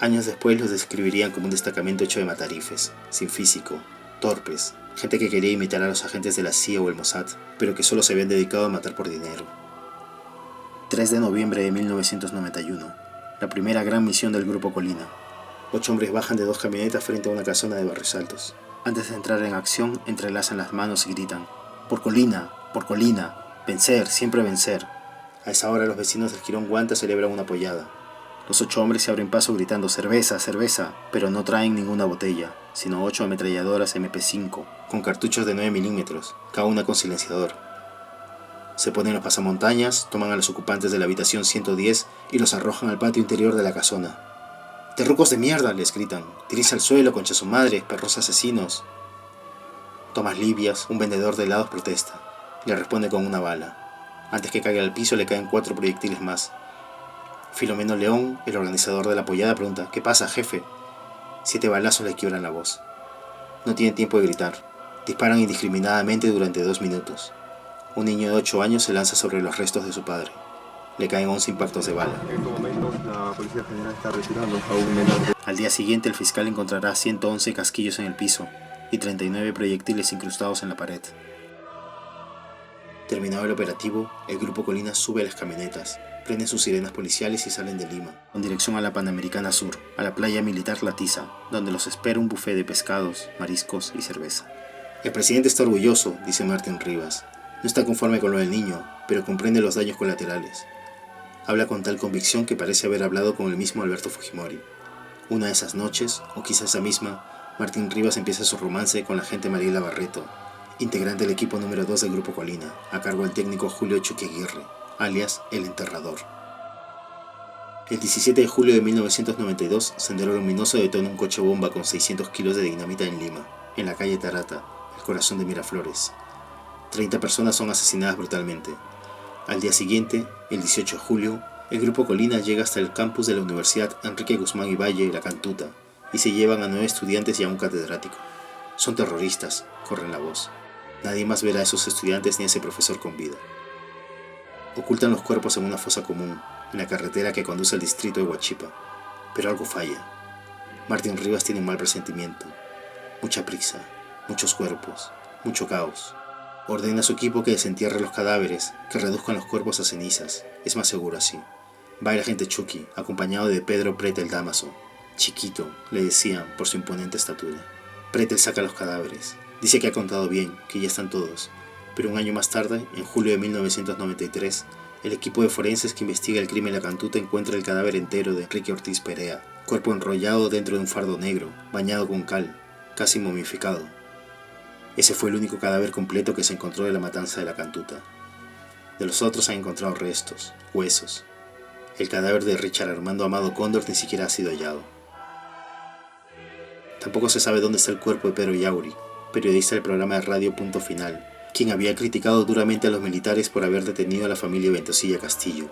Speaker 10: Años después los describirían como un destacamento hecho de matarifes, sin físico, torpes, gente que quería imitar a los agentes de la CIA o el Mossad, pero que solo se habían dedicado a matar por dinero. 3 de noviembre de 1991, la primera gran misión del Grupo Colina. 8 hombres bajan de 2 camionetas frente a una casona de Barrios Altos. Antes de entrar en acción, entrelazan las manos y gritan: por Colina, vencer, siempre vencer. A esa hora los vecinos del Jirón Guanta celebran una pollada. Los 8 hombres se abren paso gritando cerveza, cerveza, pero no traen ninguna botella, sino 8 ametralladoras MP5, con cartuchos de 9 milímetros, cada una con silenciador. Se ponen los pasamontañas, toman a los ocupantes de la habitación 110 y los arrojan al patio interior de la casona. ¡Terrucos de mierda!, les gritan. ¡Tírense al suelo, concha su madre, perros asesinos! Tomás Libias, un vendedor de helados, protesta. Le responde con una bala. Antes que caiga al piso le caen 4 proyectiles más. Filomeno León, el organizador de la pollada, pregunta: ¿qué pasa, jefe? 7 balazos le quiebran la voz. No tiene tiempo de gritar. Disparan indiscriminadamente durante 2 minutos. Un niño de 8 años se lanza sobre los restos de su padre. Le caen 11 impactos de bala.
Speaker 13: En estos momentos la Policía General está retirando a un menor de...
Speaker 10: Al día siguiente el fiscal encontrará 111 casquillos en el piso y 39 proyectiles incrustados en la pared. Terminado el operativo, el Grupo Colina sube a las camionetas, prenden sus sirenas policiales y salen de Lima, con dirección a la Panamericana Sur, a la playa militar La Tiza, donde los espera un buffet de pescados, mariscos y cerveza. El presidente está orgulloso, dice Martín Rivas. No está conforme con lo del niño, pero comprende los daños colaterales. Habla con tal convicción que parece haber hablado con el mismo Alberto Fujimori. Una de esas noches, o quizá esa misma, Martín Rivas empieza su romance con la agente Mariela Barreto, integrante del equipo número 2 del Grupo Colina, a cargo del técnico Julio Chuqui Aguirre, alias El Enterrador. El 17 de julio de 1992, Sendero Luminoso detona un coche bomba con 600 kilos de dinamita en Lima, en la calle Tarata, el corazón de Miraflores. 30 personas son asesinadas brutalmente. Al día siguiente, el 18 de julio, el Grupo Colina llega hasta el campus de la Universidad Enrique Guzmán y Valle, La Cantuta, y se llevan a 9 estudiantes y a un catedrático. Son terroristas, corren la voz. Nadie más verá a esos estudiantes ni a ese profesor con vida. Ocultan los cuerpos en una fosa común, en la carretera que conduce al distrito de Huachipa. Pero algo falla. Martín Rivas tiene un mal presentimiento. Mucha prisa, muchos cuerpos, mucho caos. Ordena a su equipo que desentierre los cadáveres, que reduzcan los cuerpos a cenizas. Es más seguro así. Va el agente Chuqui, acompañado de Pedro Pretel Damaso. Chiquito, le decían por su imponente estatura. Pretel saca los cadáveres. Dice que ha contado bien, que ya están todos. Pero un año más tarde, en julio de 1993, el equipo de forenses que investiga el crimen en La Cantuta encuentra el cadáver entero de Enrique Ortiz Perea, cuerpo enrollado dentro de un fardo negro, bañado con cal, casi momificado. Ese fue el único cadáver completo que se encontró de la matanza de La Cantuta. De los otros han encontrado restos, huesos. El cadáver de Richard Armando Amado Cóndor ni siquiera ha sido hallado. Tampoco se sabe dónde está el cuerpo de Pedro Yauri, periodista del programa de radio Punto Final, quien había criticado duramente a los militares por haber detenido a la familia Ventosilla Castillo,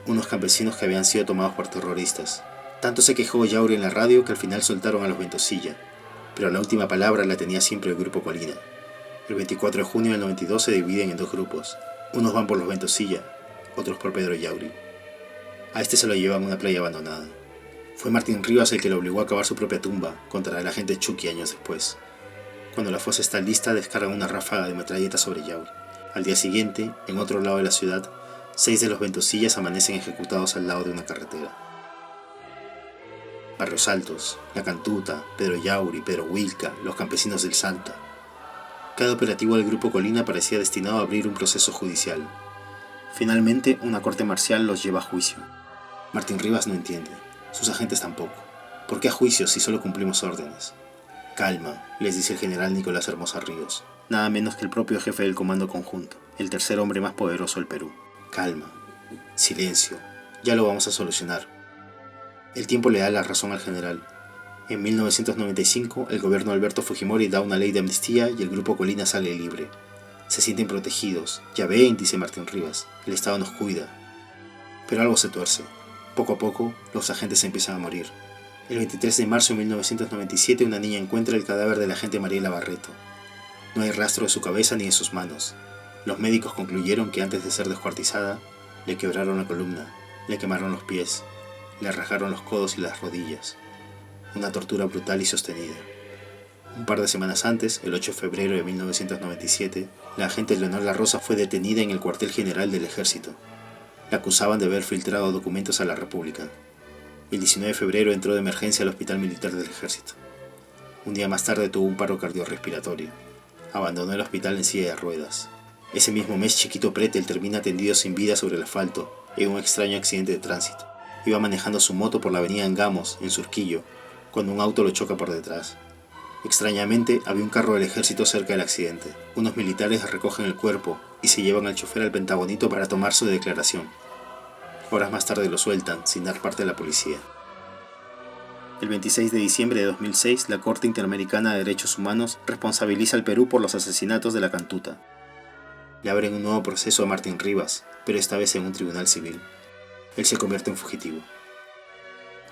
Speaker 10: unos campesinos que habían sido tomados por terroristas. Tanto se quejó Yauri en la radio que al final soltaron a los Ventosilla, pero la última palabra la tenía siempre el Grupo Colina. El 24 de junio del 92 se dividen en 2 grupos. Unos van por los Ventosilla, otros por Pedro Yauri. A este se lo llevan a una playa abandonada. Fue Martín Rivas el que lo obligó a cavar su propia tumba contra el agente Chuqui años después. Cuando la fosa está lista, descargan una ráfaga de metralleta sobre Yauri. Al día siguiente, en otro lado de la ciudad, 6 de los Ventosillas amanecen ejecutados al lado de una carretera. Barrios Altos, La Cantuta, Pedro Yauri, Pedro Huilca, los campesinos del Salta. Cada operativo del Grupo Colina parecía destinado a abrir un proceso judicial. Finalmente, una corte marcial los lleva a juicio. Martín Rivas no entiende, sus agentes tampoco. ¿Por qué a juicio si solo cumplimos órdenes? Calma, les dice el general Nicolás Hermosa Ríos, nada menos que el propio jefe del Comando Conjunto, el tercer hombre más poderoso del Perú. Calma, silencio, ya lo vamos a solucionar. El tiempo le da la razón al general. En 1995, el gobierno de Alberto Fujimori da una ley de amnistía y el Grupo Colina sale libre. Se sienten protegidos. Ya ven, dice Martín Rivas, el Estado nos cuida. Pero algo se tuerce. Poco a poco, los agentes empiezan a morir. El 23 de marzo de 1997, una niña encuentra el cadáver de la agente Mariela Barreto. No hay rastro de su cabeza ni de sus manos. Los médicos concluyeron que antes de ser descuartizada, le quebraron la columna, le quemaron los pies, le rajaron los codos y las rodillas. Una tortura brutal y sostenida. Un par de semanas antes, el 8 de febrero de 1997, la agente Leonor La Rosa fue detenida en el cuartel general del ejército. La acusaban de haber filtrado documentos a la República. El 19 de febrero entró de emergencia al Hospital Militar del Ejército. Un día más tarde tuvo un paro cardiorrespiratorio. Abandonó el hospital en silla de ruedas. Ese mismo mes, Chiquito Pretel termina tendido sin vida sobre el asfalto en un extraño accidente de tránsito. Iba manejando su moto por la avenida Angamos, en Surquillo, cuando un auto lo choca por detrás. Extrañamente, había un carro del ejército cerca del accidente. Unos militares recogen el cuerpo y se llevan al chofer al Pentagonito para tomar su declaración. Horas más tarde lo sueltan, sin dar parte a la policía. El 26 de diciembre de 2006, la Corte Interamericana de Derechos Humanos responsabiliza al Perú por los asesinatos de la Cantuta. Le abren un nuevo proceso a Martín Rivas, pero esta vez en un tribunal civil. Él se convierte en fugitivo.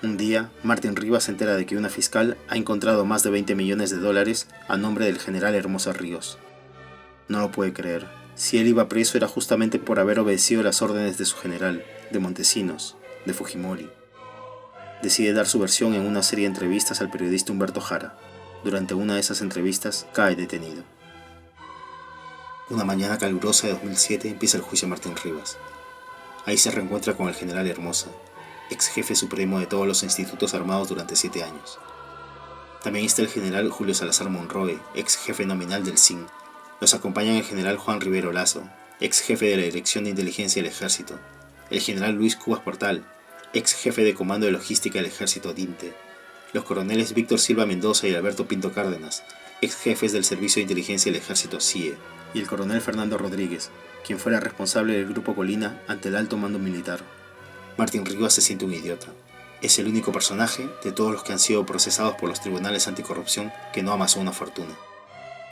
Speaker 10: Un día, Martín Rivas se entera de que una fiscal ha encontrado más de $20 millones a nombre del general Hermosa Ríos. No lo puede creer. Si él iba preso era justamente por haber obedecido las órdenes de su general, de Montesinos, de Fujimori. Decide dar su versión en una serie de entrevistas al periodista Humberto Jara. Durante una de esas entrevistas, cae detenido. Una mañana calurosa de 2007 empieza el juicio a Martín Rivas. Ahí se reencuentra con el general Hermosa, ex jefe supremo de todos los institutos armados durante 7 años. También está el general Julio Salazar Monroe, ex jefe nominal del CIN. Los acompañan el general Juan Rivero Lazo, ex jefe de la Dirección de Inteligencia del Ejército, el general Luis Cubas Portal, ex jefe de Comando de Logística del Ejército DINTE, los coroneles Víctor Silva Mendoza y Alberto Pinto Cárdenas, ex jefes del Servicio de Inteligencia del Ejército CIE, y el coronel Fernando Rodríguez, quien fuera responsable del Grupo Colina ante el alto mando militar. Martín Rivas se siente un idiota. Es el único personaje de todos los que han sido procesados por los tribunales anticorrupción que no amasó una fortuna.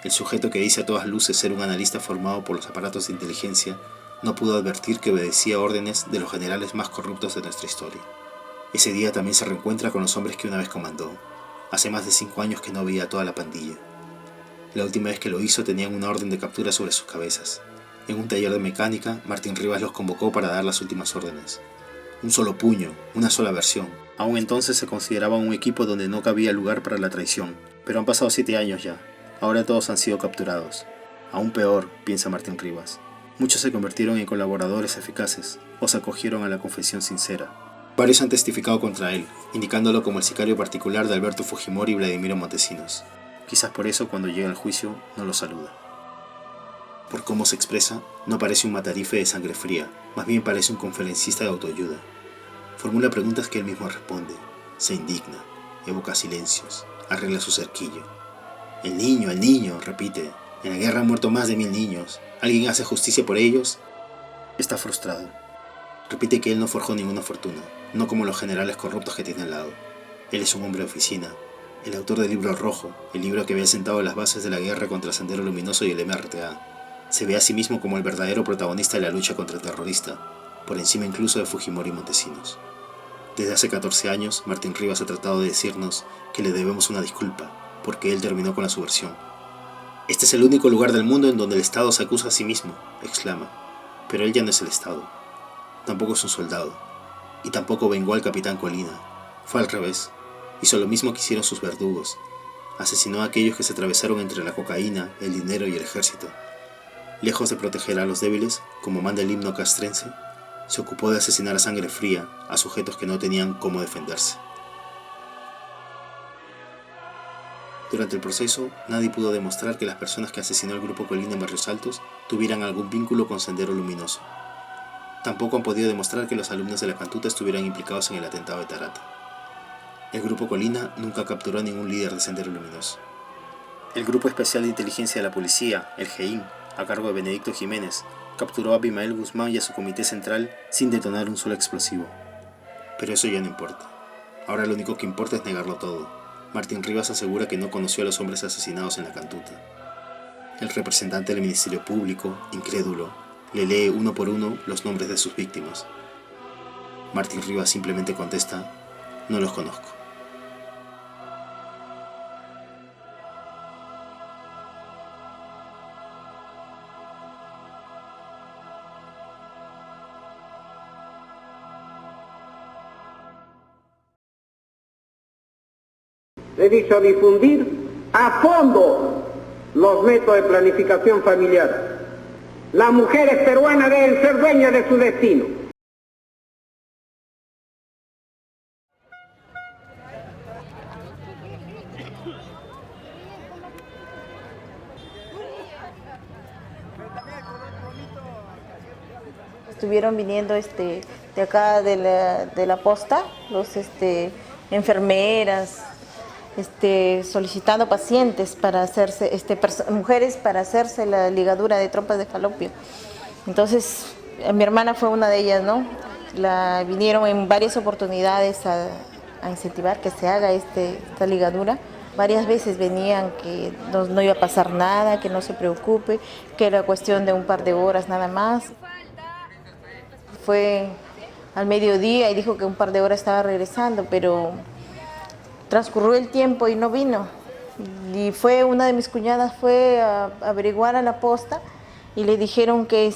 Speaker 10: El sujeto que dice a todas luces ser un analista formado por los aparatos de inteligencia no pudo advertir que obedecía órdenes de los generales más corruptos de nuestra historia. Ese día también se reencuentra con los hombres que una vez comandó. Hace más de 5 años que no veía a toda la pandilla. La última vez que lo hizo tenían una orden de captura sobre sus cabezas. En un taller de mecánica, Martín Rivas los convocó para dar las últimas órdenes. Un solo puño, una sola versión. Aún entonces se consideraba un equipo donde no cabía lugar para la traición. Pero han pasado 7 años ya. Ahora todos han sido capturados. Aún peor, piensa Martín Rivas. Muchos se convirtieron en colaboradores eficaces o se acogieron a la confesión sincera. Varios han testificado contra él, indicándolo como el sicario particular de Alberto Fujimori y Vladimiro Montesinos. Quizás por eso cuando llega al juicio no lo saluda. Por cómo se expresa, no parece un matarife de sangre fría, más bien parece un conferencista de autoayuda. Formula preguntas que él mismo responde, se indigna, evoca silencios, arregla su cerquillo. El niño, repite. En la guerra han muerto más de 1000 niños. ¿Alguien hace justicia por ellos? Está frustrado. Repite que él no forjó ninguna fortuna, no como los generales corruptos que tiene al lado. Él es un hombre de oficina, el autor del Libro Rojo, el libro que había sentado las bases de la guerra contra Sendero Luminoso y el MRTA. Se ve a sí mismo como el verdadero protagonista de la lucha contra el terrorista, por encima incluso de Fujimori y Montesinos. Desde hace 14 años, Martín Rivas ha tratado de decirnos que le debemos una disculpa, porque él terminó con la subversión. Este es el único lugar del mundo en donde el Estado se acusa a sí mismo, exclama. Pero él ya no es el Estado. Tampoco es un soldado. Y tampoco vengó al capitán Colina. Fue al revés. Hizo lo mismo que hicieron sus verdugos. Asesinó a aquellos que se atravesaron entre la cocaína, el dinero y el ejército. Lejos de proteger a los débiles, como manda el himno castrense, se ocupó de asesinar a sangre fría a sujetos que no tenían cómo defenderse. Durante el proceso, nadie pudo demostrar que las personas que asesinó el Grupo Colina en Barrios Altos tuvieran algún vínculo con Sendero Luminoso. Tampoco han podido demostrar que los alumnos de la Cantuta estuvieran implicados en el atentado de Tarata. El Grupo Colina nunca capturó a ningún líder de Sendero Luminoso. El Grupo Especial de Inteligencia de la Policía, el GEIN, a cargo de Benedicto Jiménez, capturó a Abimael Guzmán y a su comité central sin detonar un solo explosivo. Pero eso ya no importa. Ahora lo único que importa es negarlo todo. Martín Rivas asegura que no conoció a los hombres asesinados en la Cantuta. El representante del Ministerio Público, incrédulo, le lee uno por uno los nombres de sus víctimas. Martín Rivas simplemente contesta: no los conozco.
Speaker 2: He dicho difundir a fondo los métodos de planificación familiar. Las mujeres peruanas deben ser dueñas de su destino.
Speaker 14: Estuvieron viniendo de acá de la posta, los enfermeras, solicitando pacientes para hacerse, mujeres para hacerse la ligadura de trompas de falopio. Entonces, mi hermana fue una de ellas, ¿no? Vinieron en varias oportunidades a incentivar que se haga esta ligadura. Varias veces venían que no iba a pasar nada, que no se preocupe, que era cuestión de un par de horas nada más. Fue al mediodía y dijo que un par de horas estaba regresando, pero transcurrió el tiempo y no vino. Y una de mis cuñadas fue a averiguar a la posta y le dijeron que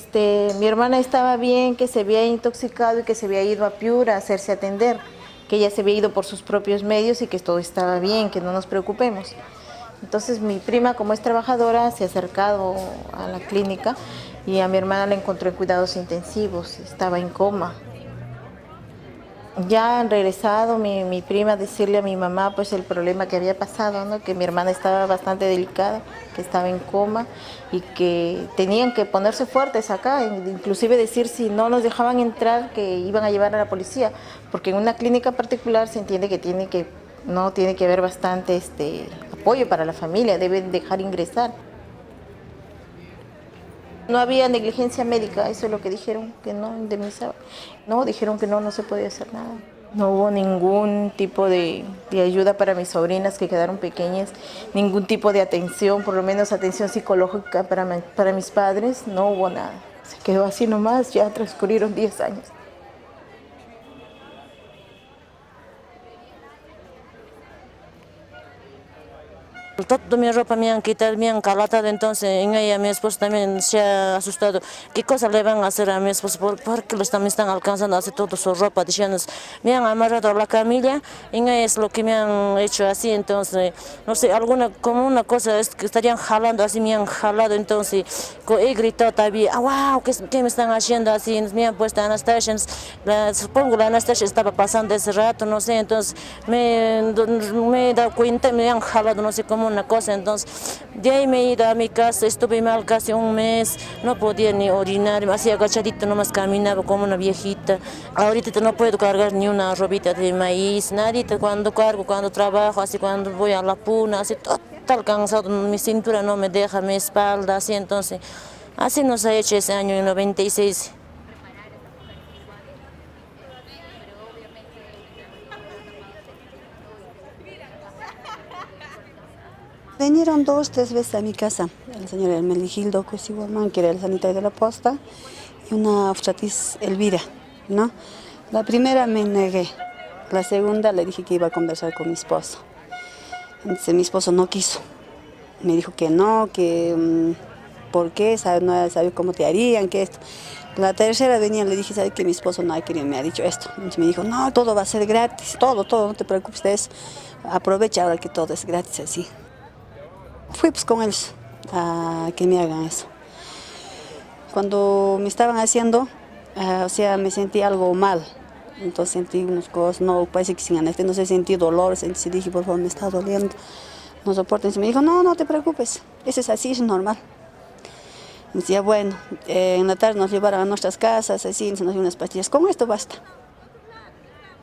Speaker 14: mi hermana estaba bien, que se había intoxicado y que se había ido a Piura a hacerse atender, que ella se había ido por sus propios medios y que todo estaba bien, que no nos preocupemos. Entonces mi prima, como es trabajadora, se ha acercado a la clínica y a mi hermana la encontró en cuidados intensivos, estaba en coma. Ya han regresado mi prima a decirle a mi mamá pues el problema que había pasado, ¿no? Que mi hermana estaba bastante delicada, que estaba en coma y que tenían que ponerse fuertes acá, inclusive decir si no nos dejaban entrar que iban a llevar a la policía, porque en una clínica particular se entiende que tiene que haber bastante apoyo para la familia, deben dejar ingresar. No había negligencia médica, eso es lo que dijeron, que no indemnizaban. No, dijeron que no se podía hacer nada. No hubo ningún tipo de ayuda para mis sobrinas que quedaron pequeñas, ningún tipo de atención, por lo menos atención psicológica para mis padres, no hubo nada. Se quedó así nomás, ya transcurrieron 10 años.
Speaker 15: Toda mi ropa me han quitado, me han calatado, entonces en ella mi esposo también se ha asustado. ¿Qué cosa le van a hacer a mi esposo? Porque los también están alcanzando a hacer toda su ropa, diciendo, me han amarrado a la camilla, en ella es lo que me han hecho así, entonces, no sé, como una cosa es que estarían jalando así, me han jalado, entonces he gritado todavía, wow, ¿qué me están haciendo así? Me han puesto Anastasia, supongo la Anastasia estaba pasando ese rato, no sé, entonces me he dado cuenta, me han jalado, no sé cómo una cosa, entonces de ahí me he ido a mi casa, estuve mal casi un mes, no podía ni orinar, así agachadito nomás caminaba como una viejita. Ahorita no puedo cargar ni una robita de maíz, nadita, cuando cargo, cuando trabajo, así cuando voy a la puna, así total cansado, mi cintura no me deja, mi espalda, así, entonces así nos ha hecho ese año en 96.
Speaker 16: Vinieron 2 o 3 veces a mi casa, el señor Hermenegildo Cusihuamán, que era el sanitario de la posta, y una obstetriz Elvira, ¿no? La primera me negué, la segunda le dije que iba a conversar con mi esposo. Entonces mi esposo no quiso, me dijo que no, que ¿por qué? No sabía cómo te harían, que esto. La tercera venía, le dije, ¿sabes que mi esposo no ha querido? Me ha dicho esto. Entonces me dijo, no, todo va a ser gratis, todo, no te preocupes de eso. Aprovecha ahora que todo es gratis así. Fui pues con ellos a que me hagan eso. Cuando me estaban haciendo, me sentí algo mal. Entonces sentí unas cosas, no, parece que sin anestesia, no sé, sentí dolor, entonces dije, por favor, me está doliendo. no soportan. Me dijo, no, no te preocupes, eso es así, es normal. Decía, bueno, en la tarde nos llevaron a nuestras casas, así, nos dieron unas pastillas. Con esto basta.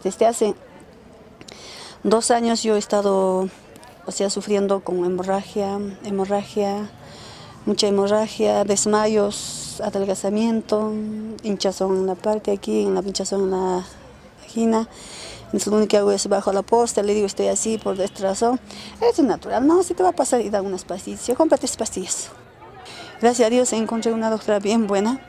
Speaker 16: Desde hace 2 años yo he estado, sufriendo con hemorragia, mucha hemorragia, desmayos, adelgazamiento, hinchazón en la parte aquí, hinchazón en la vagina. Entonces lo único que hago es bajo la posta, le digo, estoy así por esta razón. Eso es natural, no, si te va a pasar y da unas pastillas. Yo compré 3 pastillas. Gracias a Dios encontré una doctora bien buena.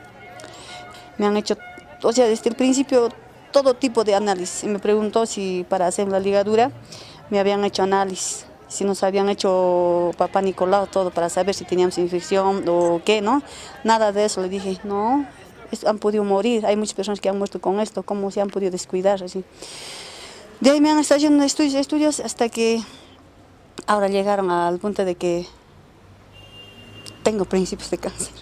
Speaker 16: Me han hecho, desde el principio, todo tipo de análisis. Me preguntó si para hacer la ligadura me habían hecho análisis. Si nos habían hecho papá Nicolau, todo para saber si teníamos infección o qué, ¿no? Nada de eso. Le dije, no, han podido morir. Hay muchas personas que han muerto con esto. ¿Cómo se han podido descuidar? Así. De ahí me han estado haciendo estudios hasta que ahora llegaron al punto de que tengo principios de cáncer.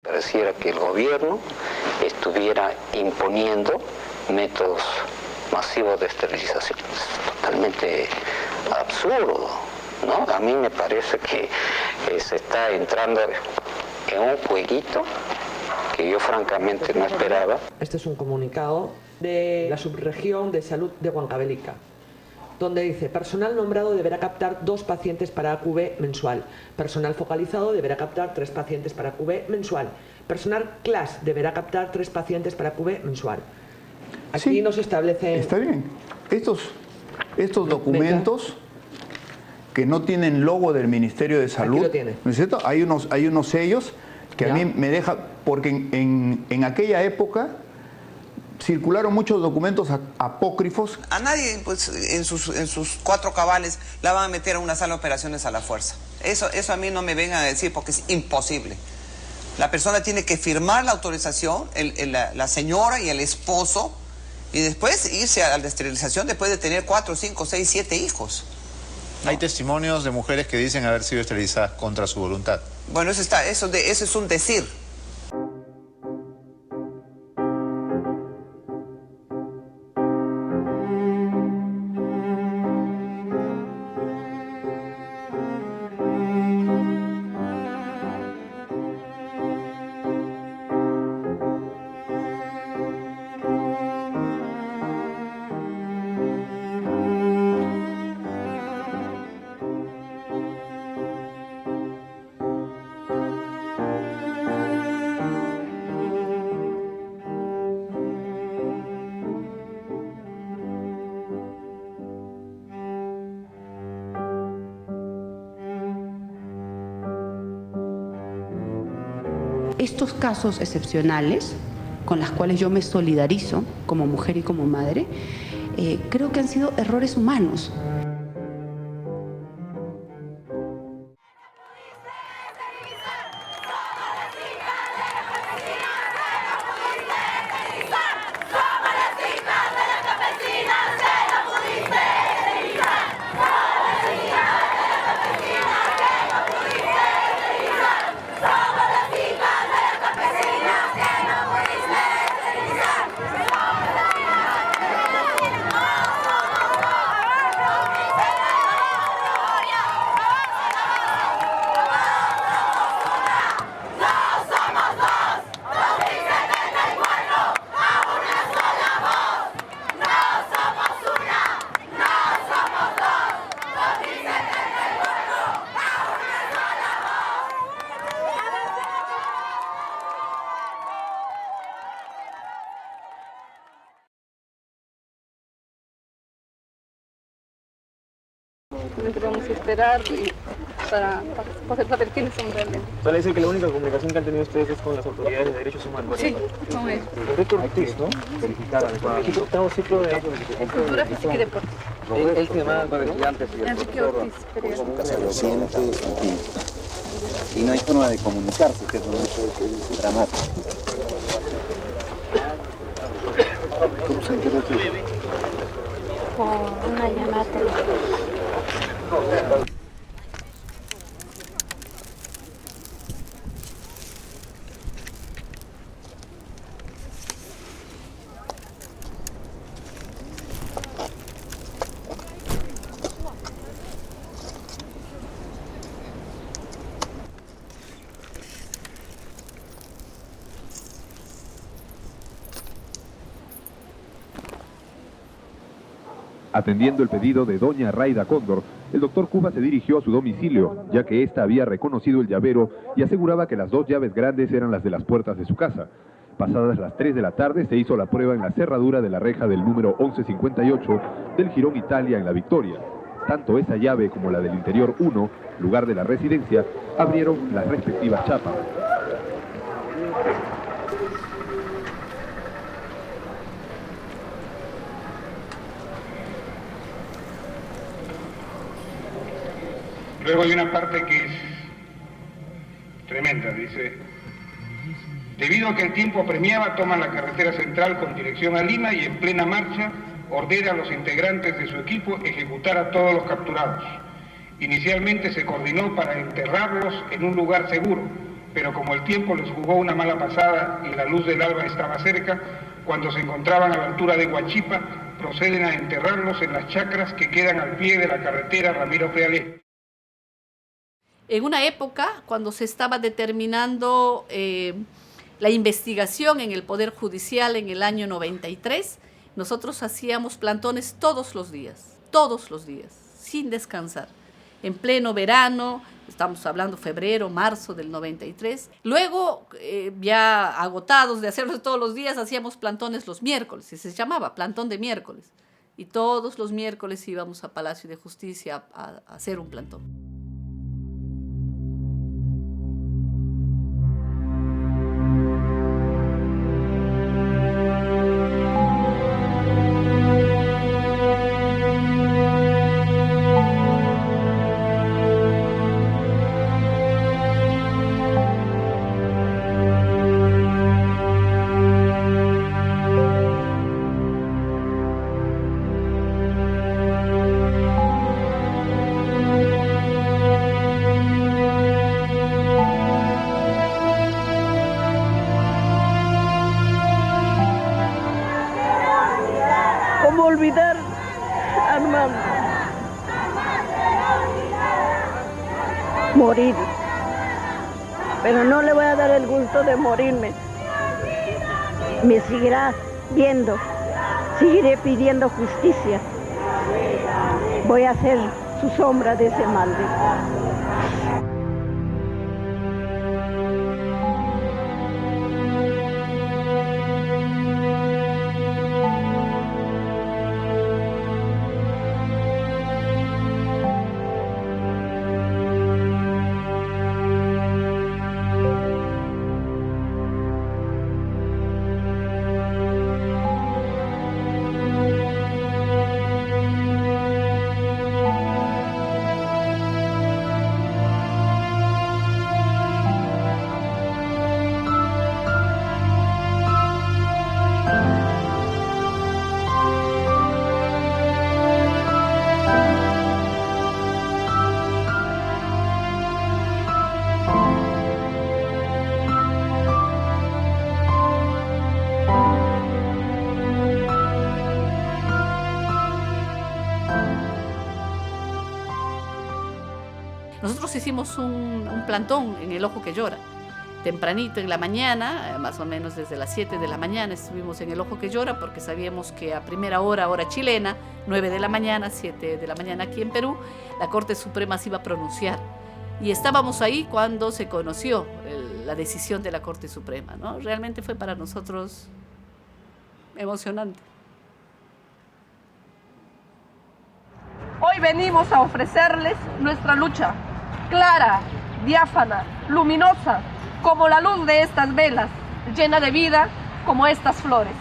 Speaker 3: Pareciera que el gobierno estuviera imponiendo métodos masivos de esterilización. Es totalmente absurdo, ¿no? A mí me parece que se está entrando en un jueguito que yo francamente no esperaba.
Speaker 6: Este es un comunicado de la subregión de salud de Huancavelica, donde dice: personal nombrado deberá captar 2 pacientes para AQV mensual. Personal focalizado deberá captar 3 pacientes para AQV mensual. Personal CLAS deberá captar 3 pacientes para AQV mensual. Aquí sí, nos establece...
Speaker 17: Está bien. Estos documentos que no tienen logo del Ministerio de Salud,
Speaker 6: aquí lo tiene.
Speaker 17: ¿no es cierto? Hay unos sellos que a mí me deja... Porque en aquella época circularon muchos documentos apócrifos.
Speaker 18: A nadie, pues, en sus 4 cabales la van a meter a una sala de operaciones a la fuerza. Eso a mí no me vengan a decir, porque es imposible. La persona tiene que firmar la autorización, la señora y el esposo, y después irse a la esterilización después de tener 4, 5, 6, 7 hijos.
Speaker 19: ¿No? Hay testimonios de mujeres que dicen haber sido esterilizadas contra su voluntad.
Speaker 18: Bueno, eso es un decir.
Speaker 20: Estos casos excepcionales, con los cuales yo me solidarizo como mujer y como madre, creo que han sido errores humanos.
Speaker 4: que esperar para poder saber quiénes son realmente.
Speaker 7: Vale decir que la única comunicación que han tenido ustedes es con las autoridades de derechos humanos.
Speaker 4: Sí, con ellos.
Speaker 7: Enrique Ortiz, ¿no? Verificar adecuadamente. Octavo ciclo de
Speaker 4: Cultura Física y Deporte.
Speaker 7: Él se llama
Speaker 4: Enrique Ortiz Pereira.
Speaker 8: Y no hay forma de comunicarse, que es dramático.
Speaker 9: ¿Cómo se enteró tú? Por una llamada telefónica.
Speaker 21: Atendiendo el pedido de doña Raida Cóndor, el doctor Cuba se dirigió a su domicilio, ya que ésta había reconocido el llavero y aseguraba que las dos llaves grandes eran las de las puertas de su casa. Pasadas las 3 de la tarde se hizo la prueba en la cerradura de la reja del número 1158 del Jirón Italia en La Victoria. Tanto esa llave como la del interior 1, lugar de la residencia, abrieron las respectivas chapas.
Speaker 22: Luego hay una parte que es tremenda, dice: debido a que el tiempo apremiaba, toman la carretera central con dirección a Lima y en plena marcha ordena a los integrantes de su equipo ejecutar a todos los capturados. Inicialmente se coordinó para enterrarlos en un lugar seguro, pero como el tiempo les jugó una mala pasada y la luz del alba estaba cerca, cuando se encontraban a la altura de Huachipa, proceden a enterrarlos en las chacras que quedan al pie de la carretera Ramiro Frealé.
Speaker 23: En una época, cuando se estaba determinando la investigación en el Poder Judicial en el año 93, nosotros hacíamos plantones todos los días, sin descansar. En pleno verano, estamos hablando febrero, marzo del 93. Luego, ya agotados de hacerlo todos los días, hacíamos plantones los miércoles, y se llamaba plantón de miércoles. Y todos los miércoles íbamos a Palacio de Justicia a hacer un plantón.
Speaker 11: ¿Cómo olvidar a Armando? Morir. Pero no le voy a dar el gusto de morirme. Me seguirá viendo. Seguiré pidiendo justicia. Voy a ser su sombra de ese maldito.
Speaker 23: Nosotros hicimos un plantón en El Ojo que Llora. Tempranito en la mañana, más o menos desde las 7 de la mañana estuvimos en El Ojo que Llora porque sabíamos que a primera hora, hora chilena, 9 de la mañana, 7 de la mañana aquí en Perú, la Corte Suprema se iba a pronunciar. Y estábamos ahí cuando se conoció la decisión de la Corte Suprema, ¿no? Realmente fue para nosotros emocionante.
Speaker 4: Hoy venimos a ofrecerles nuestra lucha, clara, diáfana, luminosa, como la luz de estas velas, llena de vida como estas flores.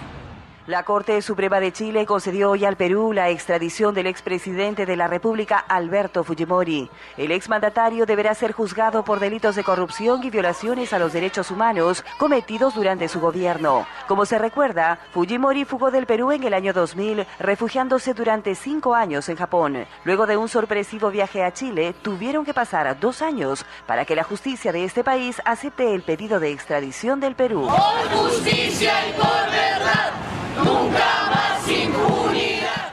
Speaker 1: La Corte Suprema de Chile concedió hoy al Perú la extradición del expresidente de la República, Alberto Fujimori. El exmandatario deberá ser juzgado por delitos de corrupción y violaciones a los derechos humanos cometidos durante su gobierno. Como se recuerda, Fujimori fugó del Perú en el año 2000, refugiándose durante 5 años en Japón. Luego de un sorpresivo viaje a Chile, tuvieron que pasar 2 años para que la justicia de este país acepte el pedido de extradición del Perú.
Speaker 5: Por justicia y por verdad. Nunca más impunidad.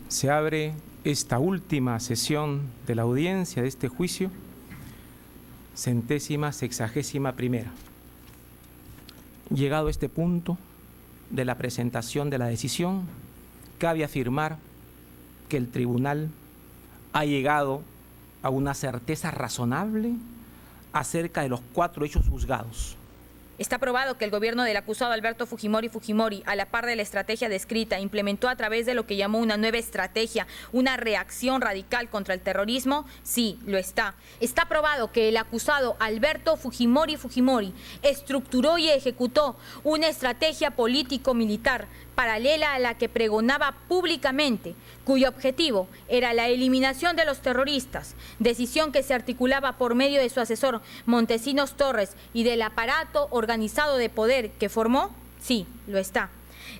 Speaker 12: Se abre esta última sesión de la audiencia de este juicio, 161ª. Llegado a este punto de la presentación de la decisión, cabe afirmar que el tribunal ha llegado a una certeza razonable acerca de los 4 hechos juzgados.
Speaker 24: Está probado que el gobierno del acusado Alberto Fujimori, a la par de la estrategia descrita, implementó a través de lo que llamó una nueva estrategia, una reacción radical contra el terrorismo. Sí, lo está. Está probado que el acusado Alberto Fujimori estructuró y ejecutó una estrategia político-militar paralela a la que pregonaba públicamente, cuyo objetivo era la eliminación de los terroristas, decisión que se articulaba por medio de su asesor Montesinos Torres y del aparato organizado de poder que formó. Sí, lo está.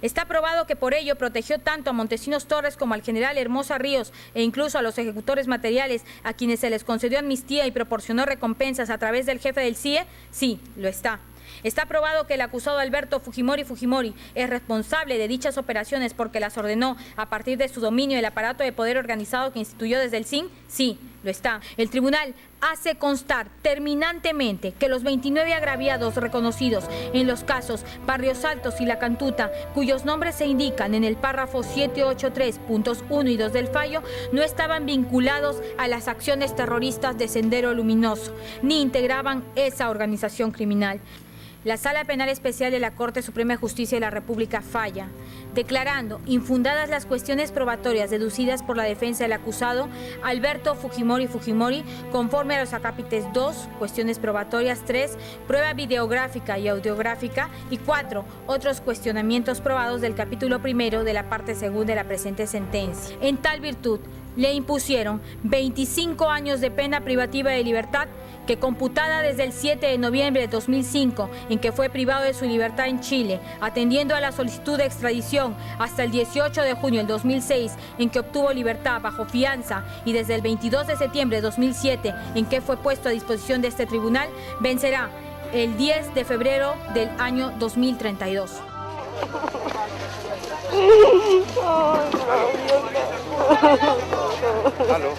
Speaker 24: Está probado que por ello protegió tanto a Montesinos Torres como al general Hermosa Ríos e incluso a los ejecutores materiales a quienes se les concedió amnistía y proporcionó recompensas a través del jefe del CIE. Sí, lo está. Está probado que el acusado Alberto Fujimori es responsable de dichas operaciones porque las ordenó a partir de su dominio el aparato de poder organizado que instituyó desde el SIN. Sí, lo está. El tribunal hace constar terminantemente que los 29 agraviados reconocidos en los casos Barrios Altos y La Cantuta, cuyos nombres se indican en el párrafo 783.1 y 2 del fallo, no estaban vinculados a las acciones terroristas de Sendero Luminoso, ni integraban esa organización criminal. La Sala Penal Especial de la Corte Suprema de Justicia de la República falla, declarando infundadas las cuestiones probatorias deducidas por la defensa del acusado Alberto Fujimori, conforme a los acápites 2, cuestiones probatorias, 3, prueba videográfica y audiográfica, y 4, otros cuestionamientos probados del capítulo 1 de la parte 2 de la presente sentencia. En tal virtud, le impusieron 25 años de pena privativa de libertad, que computada desde el 7 de noviembre de 2005, en que fue privado de su libertad en Chile, atendiendo a la solicitud de extradición, hasta el 18 de junio del 2006, en que obtuvo libertad bajo fianza, y desde el 22 de septiembre de 2007, en que fue puesto a disposición de este tribunal, vencerá el 10 de febrero del año 2032.
Speaker 19: Aló.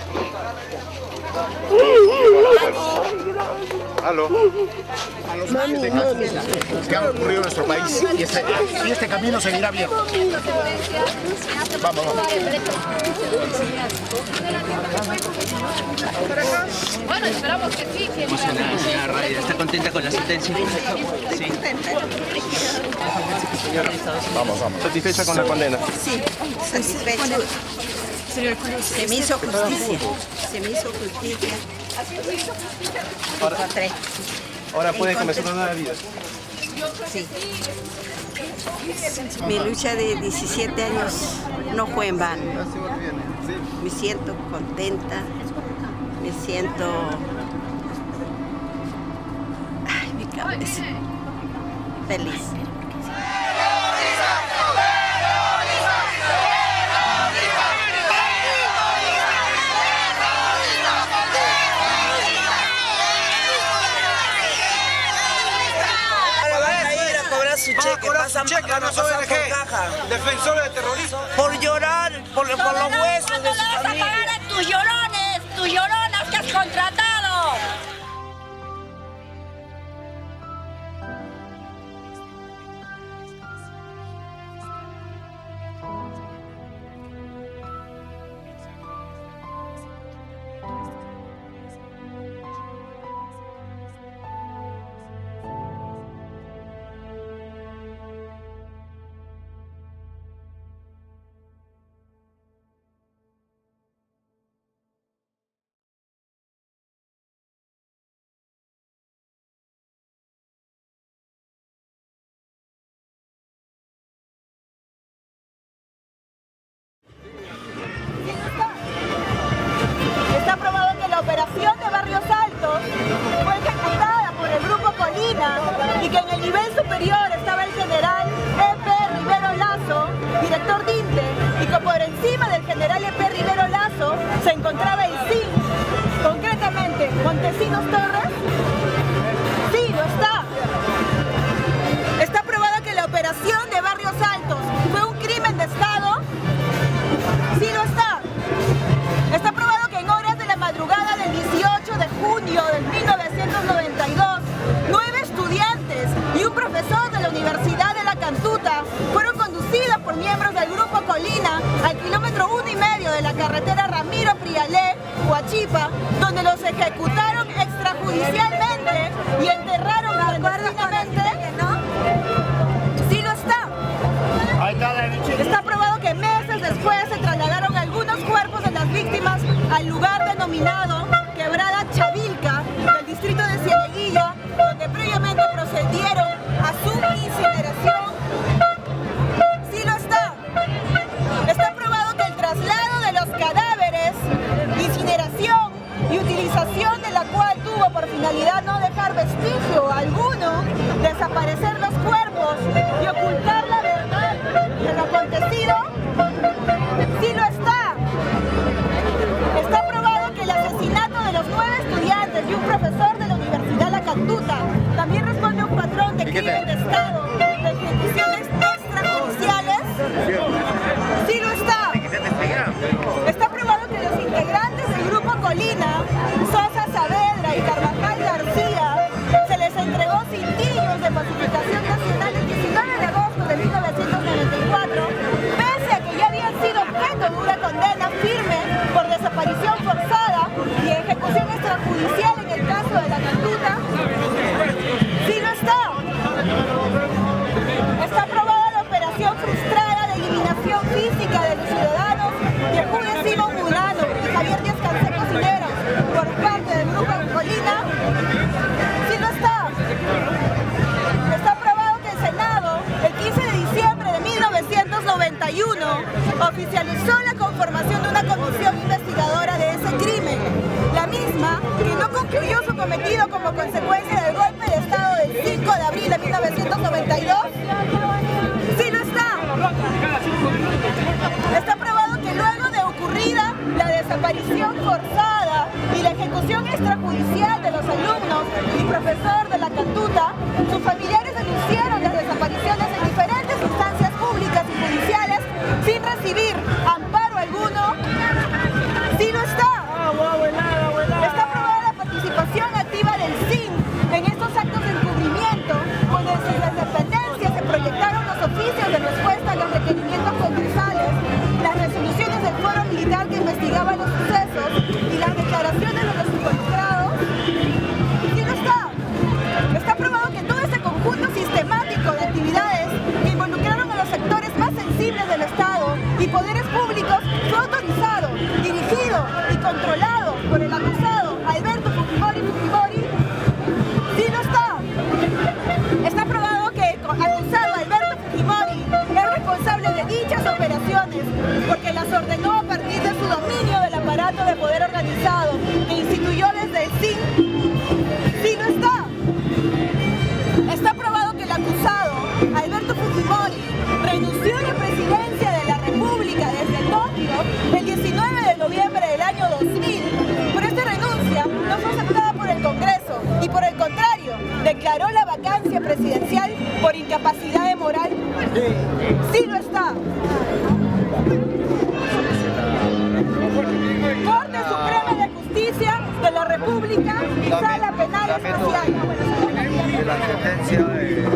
Speaker 19: Aló.
Speaker 5: A los males que han ocurrido en nuestro país y este camino seguirá viejo. Vamos.
Speaker 4: Bueno, esperamos que sí.
Speaker 25: Emocionada, señora Raya. ¿Está contenta con la sentencia? Sí.
Speaker 5: Señora, vamos. ¿Satisfecha con la condena?
Speaker 26: Sí, satisfecha. Se me hizo justicia.
Speaker 5: Ahora puede comenzar una nueva vida.
Speaker 26: Sí. Mi lucha de 17 años no fue en vano. Me siento contenta, me siento... Ay, mi cabeza. Feliz.
Speaker 27: Su cheque, pasan por caja.
Speaker 5: Defensores de terrorismo.
Speaker 27: Por llorar, por los huesos de su familia.
Speaker 28: Tus lloronas que has contratado.
Speaker 2: que en el nivel superior estaba el general E.P. Rivero Lazo, director DINTE, y que por encima del general E.P. Rivero Lazo se encontraba el CIN, concretamente Montesinos Torres. Sí, lo está. Está probado que la operación de Barrios Altos fue un crimen de Estado. Sí, lo está. Está probado que en horas de la madrugada del 18 de junio de 1992, 9 estudiantes y un profesor de la Universidad de La Cantuta fueron conducidos por miembros del Grupo Colina al kilómetro 1,5 de la carretera Ramiro Prialé, Huachipa, donde los ejecutaron extrajudicialmente y enterraron clandestinamente. Sí lo está. Está probado que meses después se trasladaron algunos cuerpos de las víctimas al lugar denominado Quebrada Chavilca del distrito de Cieneguilla, donde previamente procedieron a su incineración. Sí lo está. Está probado que el traslado de los cadáveres, incineración y utilización de la cual tuvo por finalidad no dejar vestigio alguno, desaparecer los cuerpos y ocultar la verdad de lo acontecido. Sí lo está. Está probado que el asesinato de los 9 estudiantes y un profesor de la Universidad La Cantuta también responde a un patrón de crimen de Estado, de ejecuciones extrajudiciales. Sí lo está. Está probado que los integrantes del Grupo Colina, Sosa Saavedra y Carvajal García, se les entregó cintillos de pacificación nacional el 19 de agosto de 1994, pese a que ya habían sido objeto de una condena firme por desaparición forzada y ejecución extrajudicial en el caso de La Cantuta. Sí lo está. Está aprobada la operación frustrada de eliminación física de los ciudadanos de Julio Simón Murano y Javier Díaz Canseco Cineros por parte del Grupo Colina. Sí lo está. Está aprobado que el Senado, el 15 de diciembre de 1991, oficializó la conformación de una comisión investigadora de ese crimen, la misma que no concluyó su cometido como consecuencia del golpe de Estado del 5 de abril de 1992. Sí lo está. Está probado que luego de ocurrida la desaparición forzada y la ejecución extrajudicial de los alumnos y profesor de La Cantuta, sus familiares denunciaron las desapariciones en diferentes instancias públicas y judiciales sin recibir amparo alguno. Sí lo está. Está aprobada la participación activa del CIN en estos actos de encubrimiento, donde desde las dependencias se proyectaron los oficios de respuesta a los requerimientos concursales, las resoluciones del foro militar que investigaba los sucesos y las declaraciones de los involucrados. Sí lo está. Está aprobado que todo este conjunto sistemático de actividades que involucraron a los sectores más sensibles del Estado y poderes públicos fue autorizado, dirigido y controlado por el acusado Alberto Fujimori. Sí lo está. Está probado que el acusado Alberto Fujimori es responsable de dichas operaciones porque las ordenó a partir de su dominio del aparato de poder organizado que instituyó desde el CIN. Sí lo está. Está probado que el acusado, Alberto Fujimori, renunció a la presidencia de la República desde Tokio el 19 de noviembre del año 2000, pero esta renuncia no fue aceptada por el Congreso y por el contrario, declaró la vacancia presidencial por incapacidad de moral. Sí lo está. Corte Suprema de Justicia de la República, Sala Penal Especial.
Speaker 3: La sentencia de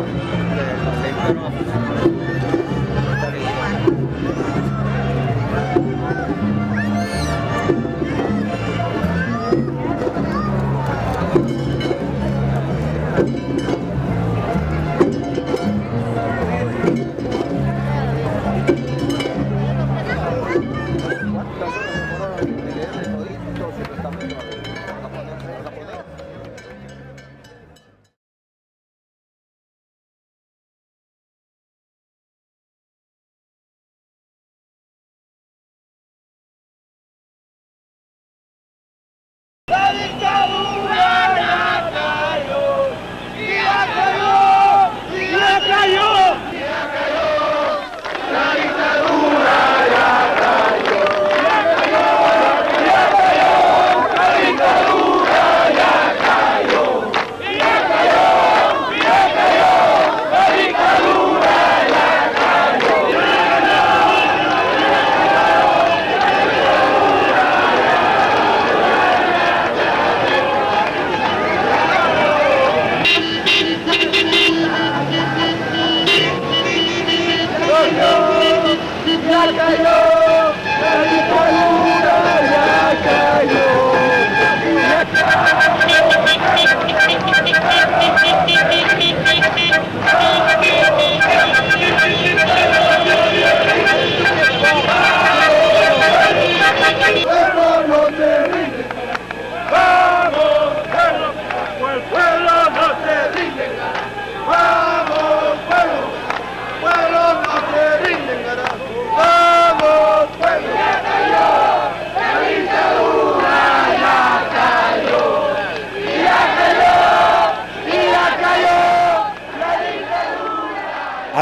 Speaker 6: ¡La dictadura ya cayó! ¡Y la cayó!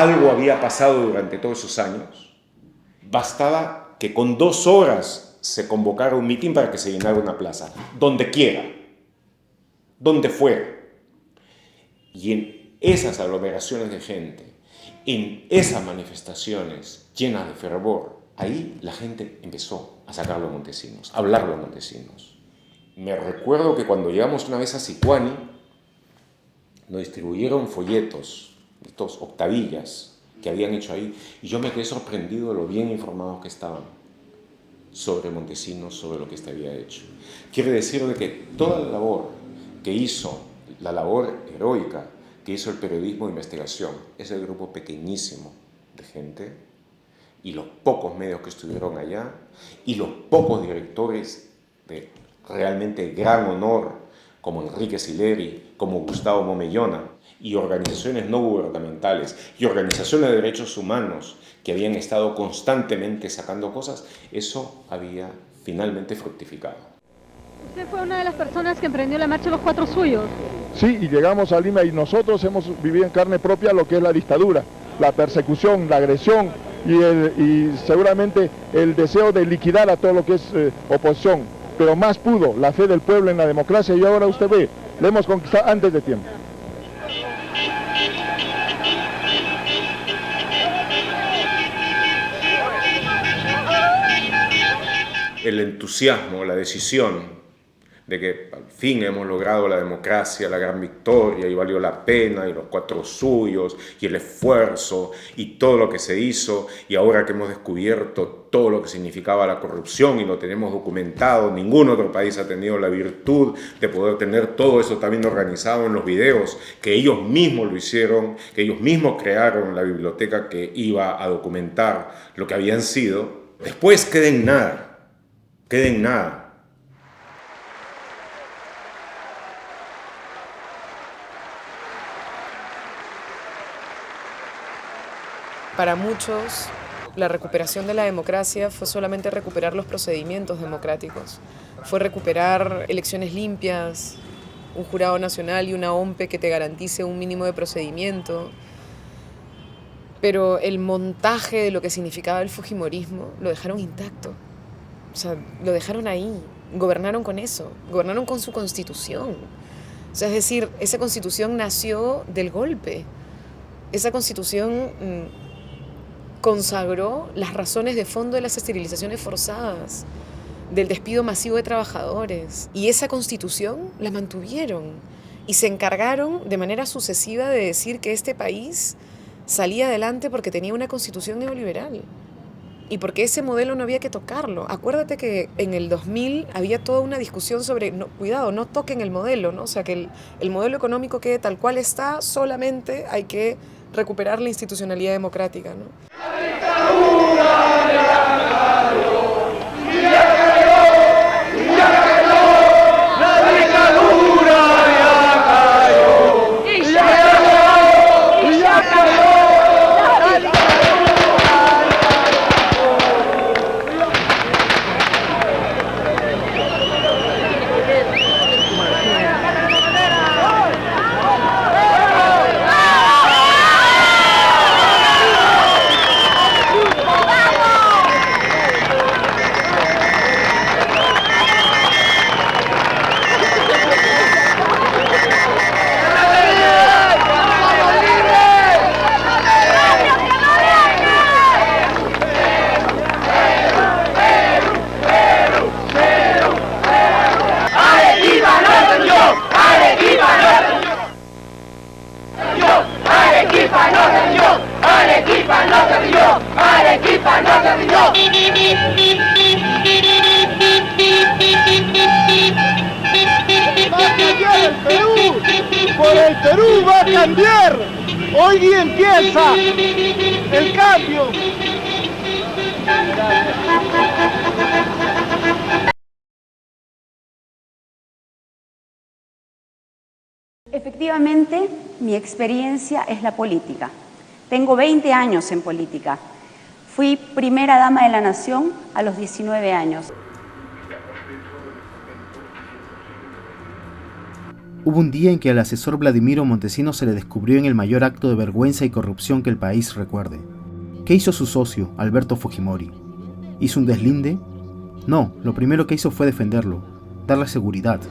Speaker 6: algo había pasado durante todos esos años, bastaba que con 2 horas se convocara un mitin para que se llenara una plaza, donde quiera, donde fuera. Y en esas aglomeraciones de gente, en esas manifestaciones llenas de fervor, ahí la gente empezó a sacar los Montesinos, a hablar los Montesinos. Me recuerdo que cuando llegamos una vez a Sicuani, nos distribuyeron folletos, estos octavillas que habían hecho ahí, y yo me quedé sorprendido de lo bien informados que estaban sobre Montesinos, sobre lo que se había hecho. Quiere decir de que toda la labor que hizo, la labor heroica que hizo el periodismo de investigación, ese grupo pequeñísimo de gente, y los pocos medios que estuvieron allá, y los pocos directores de realmente gran honor, como Enrique Sileri, como Gustavo Momellona, y organizaciones no gubernamentales, y organizaciones de derechos humanos, que habían estado constantemente sacando cosas, eso había finalmente fructificado.
Speaker 10: Usted fue una de las personas que emprendió la marcha de los 4 suyos.
Speaker 13: Sí, y llegamos a Lima y nosotros hemos vivido en carne propia lo que es la dictadura, la persecución, la agresión y seguramente el deseo de liquidar a todo lo que es oposición. Pero más pudo la fe del pueblo en la democracia y ahora usted ve, la hemos conquistado antes de tiempo.
Speaker 6: El entusiasmo, la decisión de que al fin hemos logrado la democracia, la gran victoria, y valió la pena, y los 4 suyos, y el esfuerzo, y todo lo que se hizo, y ahora que hemos descubierto todo lo que significaba la corrupción y lo tenemos documentado, ningún otro país ha tenido la virtud de poder tener todo eso también organizado en los videos, que ellos mismos lo hicieron, que ellos mismos crearon la biblioteca que iba a documentar lo que habían sido. Después queda en nada. Queda en nada.
Speaker 14: Para muchos, la recuperación de la democracia fue solamente recuperar los procedimientos democráticos. Fue recuperar elecciones limpias, un jurado nacional y una OMPE que te garantice un mínimo de procedimiento. Pero el montaje de lo que significaba el fujimorismo lo dejaron intacto. O sea, lo dejaron ahí, gobernaron con eso, gobernaron con su constitución. O sea, es decir, esa constitución nació del golpe. Esa constitución consagró las razones de fondo de las esterilizaciones forzadas, del despido masivo de trabajadores. Y esa constitución la mantuvieron y se encargaron de manera sucesiva de decir que este país salía adelante porque tenía una constitución neoliberal. Y porque ese modelo no había que tocarlo. Acuérdate que en el 2000 había toda una discusión sobre, no, cuidado, no toquen el modelo, ¿no? O sea, que el modelo económico quede tal cual está, solamente hay que recuperar la institucionalidad democrática, ¿no?
Speaker 13: Por el Perú va a cambiar. Hoy día empieza el cambio.
Speaker 15: Efectivamente, mi experiencia es la política. Tengo 20 años en política. Fui primera dama de la Nación a los 19 años.
Speaker 7: Hubo un día en que al asesor Vladimiro Montesinos se le descubrió en el mayor acto de vergüenza y corrupción que el país recuerde. ¿Qué hizo su socio, Alberto Fujimori? ¿Hizo un deslinde? No, lo primero que hizo fue defenderlo, darle seguridad.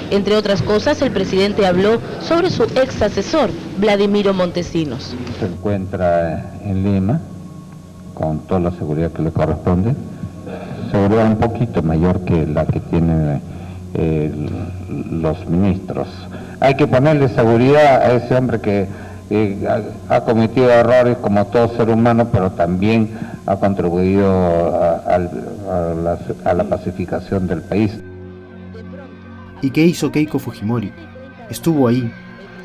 Speaker 8: Entre otras cosas, el presidente habló sobre su ex asesor, Vladimiro Montesinos.
Speaker 9: Se encuentra en Lima, con toda la seguridad que le corresponde, seguridad un poquito mayor que la que tienen los ministros. Hay que ponerle seguridad a ese hombre que ha cometido errores como todo ser humano, pero también ha contribuido a la pacificación del país.
Speaker 7: ¿Y qué hizo Keiko Fujimori? Estuvo ahí,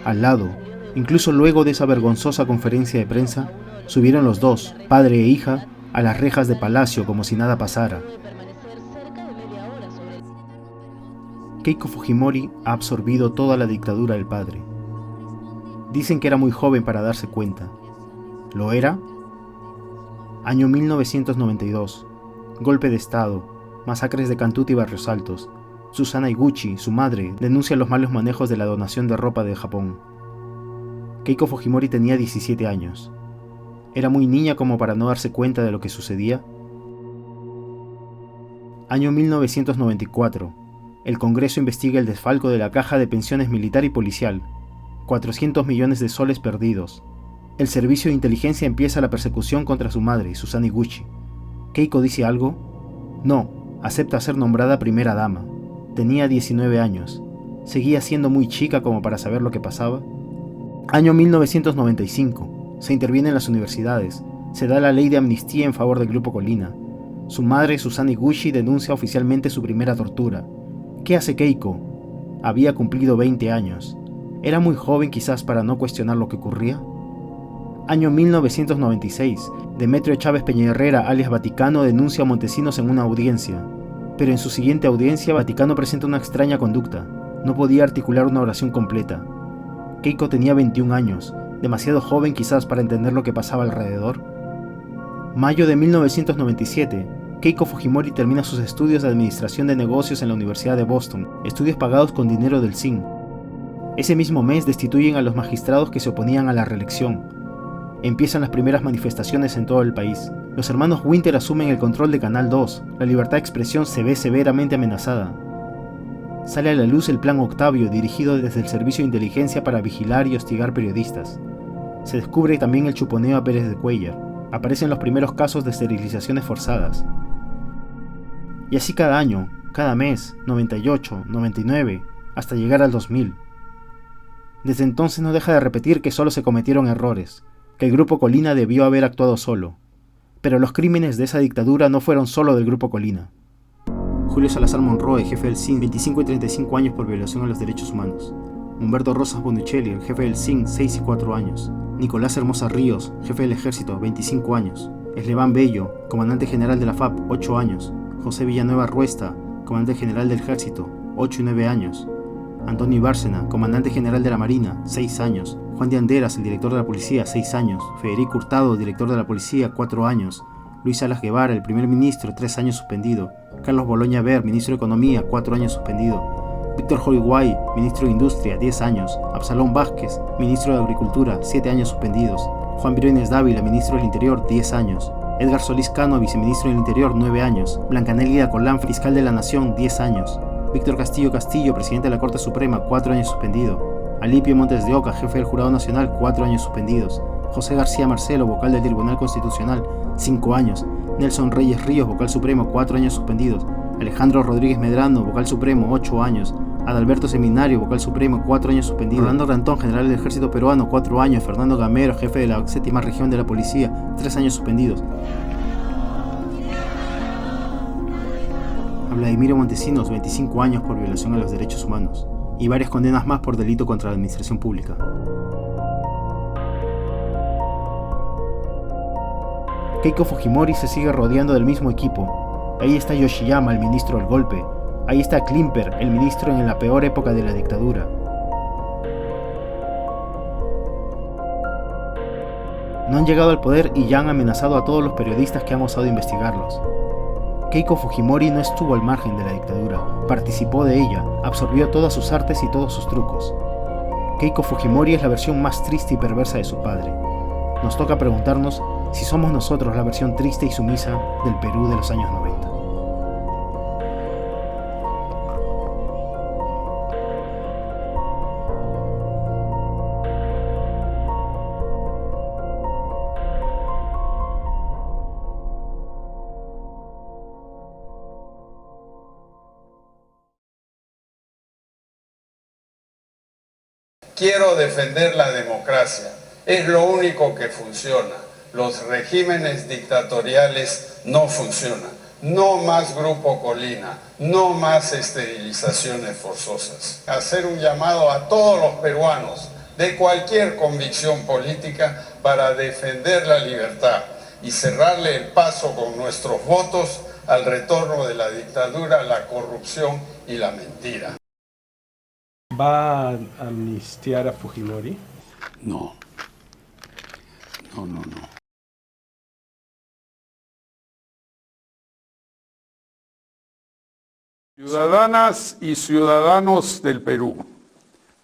Speaker 7: al lado. Incluso luego de esa vergonzosa conferencia de prensa, subieron los dos, padre e hija, a las rejas de Palacio como si nada pasara. Keiko Fujimori ha absorbido toda la dictadura del padre. Dicen que era muy joven para darse cuenta. ¿Lo era? Año 1992. Golpe de Estado. Masacres de Cantuta y Barrios Altos. Susana Iguchi, su madre, denuncia los malos manejos de la donación de ropa de Japón. Keiko Fujimori tenía 17 años. ¿Era muy niña como para no darse cuenta de lo que sucedía? Año 1994. El Congreso investiga el desfalco de la Caja de Pensiones Militar y Policial. 400 millones de soles perdidos. El servicio de inteligencia empieza la persecución contra su madre, Susana Iguchi. ¿Keiko dice algo? No, acepta ser nombrada primera dama. Tenía 19 años. ¿Seguía siendo muy chica como para saber lo que pasaba? Año 1995. Se interviene en las universidades. Se da la ley de amnistía en favor del Grupo Colina. Su madre, Susana Iguchi, denuncia oficialmente su primera tortura. ¿Qué hace Keiko? Había cumplido 20 años. ¿Era muy joven quizás para no cuestionar lo que ocurría? Año 1996. Demetrio Chávez Peñaherrera, alias Vaticano, denuncia a Montesinos en una audiencia. Pero en su siguiente audiencia, Vaticano presenta una extraña conducta. No podía articular una oración completa. Keiko tenía 21 años, demasiado joven quizás para entender lo que pasaba alrededor. Mayo de 1997. Keiko Fujimori termina sus estudios de Administración de Negocios en la Universidad de Boston, estudios pagados con dinero del CIN. Ese mismo mes destituyen a los magistrados que se oponían a la reelección. Empiezan las primeras manifestaciones en todo el país. Los hermanos Winter asumen el control de Canal 2. La libertad de expresión se ve severamente amenazada. Sale a la luz el Plan Octavio, dirigido desde el Servicio de Inteligencia para vigilar y hostigar periodistas. Se descubre también el chuponeo a Pérez de Cuéllar. Aparecen los primeros casos de esterilizaciones forzadas. Y así cada año, cada mes, 98, 99, hasta llegar al 2000. Desde entonces no deja de repetir que solo se cometieron errores, que el Grupo Colina debió haber actuado solo. Pero los crímenes de esa dictadura no fueron solo del Grupo Colina. Julio Salazar Monroe, jefe del CIN, 25 y 35 años por violación a los derechos humanos. Humberto Rosas Bonuccelli, el jefe del CIN, 6 y 4 años. Nicolás Hermosa Ríos, jefe del Ejército, 25 años. Esleván Bello, comandante general de la FAP, 8 años. José Villanueva Ruesta, comandante general del Ejército, 8 y 9 años. Antonio Bárcena, comandante general de la Marina, 6 años. Juan de Anderas, el director de la Policía, 6 años. Federico Hurtado, director de la Policía, 4 años. Luis Salas Guevara, el primer ministro, 3 años suspendido. Carlos Boloña Ver, ministro de Economía, 4 años suspendido. Víctor Holguay, ministro de Industria, 10 años. Absalón Vázquez, ministro de Agricultura, 7 años suspendidos. Juan Briones Dávila, ministro del Interior, 10 años. Edgar Solís Cano, viceministro del Interior, 9 años. Blancanélida Colán, fiscal de la Nación, 10 años. Víctor Castillo Castillo, presidente de la Corte Suprema, 4 años suspendido. Alipio Montes de Oca, jefe del Jurado Nacional, 4 años suspendidos. José García Marcelo, vocal del Tribunal Constitucional, 5 años. Nelson Reyes Ríos, vocal supremo, 4 años suspendidos. Alejandro Rodríguez Medrano, vocal supremo, 8 años. Adalberto Seminario, vocal supremo, 4 años suspendido. Orlando Rantón, general del Ejército Peruano, 4 años. Fernando Gamero, jefe de la 7ª Región de la Policía, 3 años suspendidos. A Vladimiro Montesinos, 25 años por violación a los derechos humanos. Y varias condenas más por delito contra la administración pública. Keiko Fujimori se sigue rodeando del mismo equipo. Ahí está Yoshiyama, el ministro del golpe. Ahí está Klimper, el ministro en la peor época de la dictadura. No han llegado al poder y ya han amenazado a todos los periodistas que han osado investigarlos. Keiko Fujimori no estuvo al margen de la dictadura, participó de ella, absorbió todas sus artes y todos sus trucos. Keiko Fujimori es la versión más triste y perversa de su padre. Nos toca preguntarnos si somos nosotros la versión triste y sumisa del Perú de los años 90.
Speaker 11: Quiero defender la democracia. Es lo único que funciona. Los regímenes dictatoriales no funcionan. No más Grupo Colina, no más esterilizaciones forzosas. Hacer un llamado a todos los peruanos de cualquier convicción política para defender la libertad y cerrarle el paso con nuestros votos al retorno de la dictadura, la corrupción y la mentira.
Speaker 16: ¿Va a amnistiar a Fujimori?
Speaker 17: No. Ciudadanas y ciudadanos del Perú,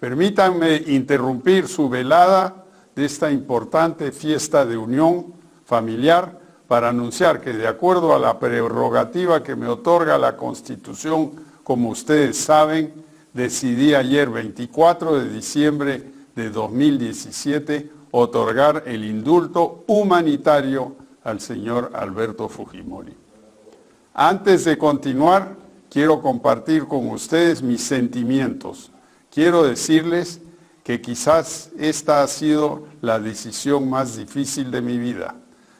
Speaker 17: permítanme interrumpir su velada de esta importante fiesta de unión familiar para anunciar que, de acuerdo a la prerrogativa que me otorga la Constitución, como ustedes saben, decidí ayer, 24 de diciembre de 2017, otorgar el indulto humanitario al señor Alberto Fujimori. Antes de continuar, quiero compartir con ustedes mis sentimientos. Quiero decirles que quizás esta ha sido la decisión más difícil de mi vida.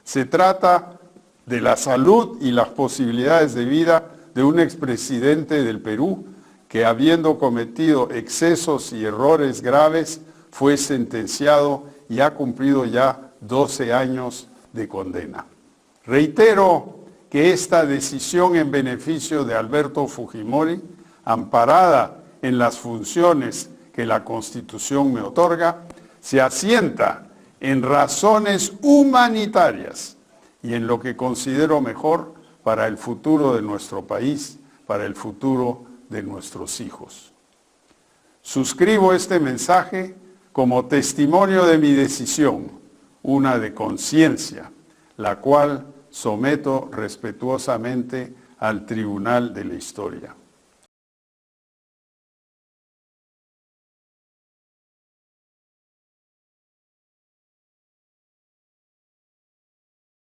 Speaker 17: Se trata de la salud y las posibilidades de vida de un expresidente del Perú que, habiendo cometido excesos y errores graves, fue sentenciado y ha cumplido ya 12 años de condena. Reitero que esta decisión en beneficio de Alberto Fujimori, amparada en las funciones que la Constitución me otorga, se asienta en razones humanitarias y en lo que considero mejor para el futuro de nuestro país, para el futuro de nuestros hijos. Suscribo este mensaje como testimonio de mi decisión, una de conciencia, la cual someto respetuosamente al Tribunal de la Historia.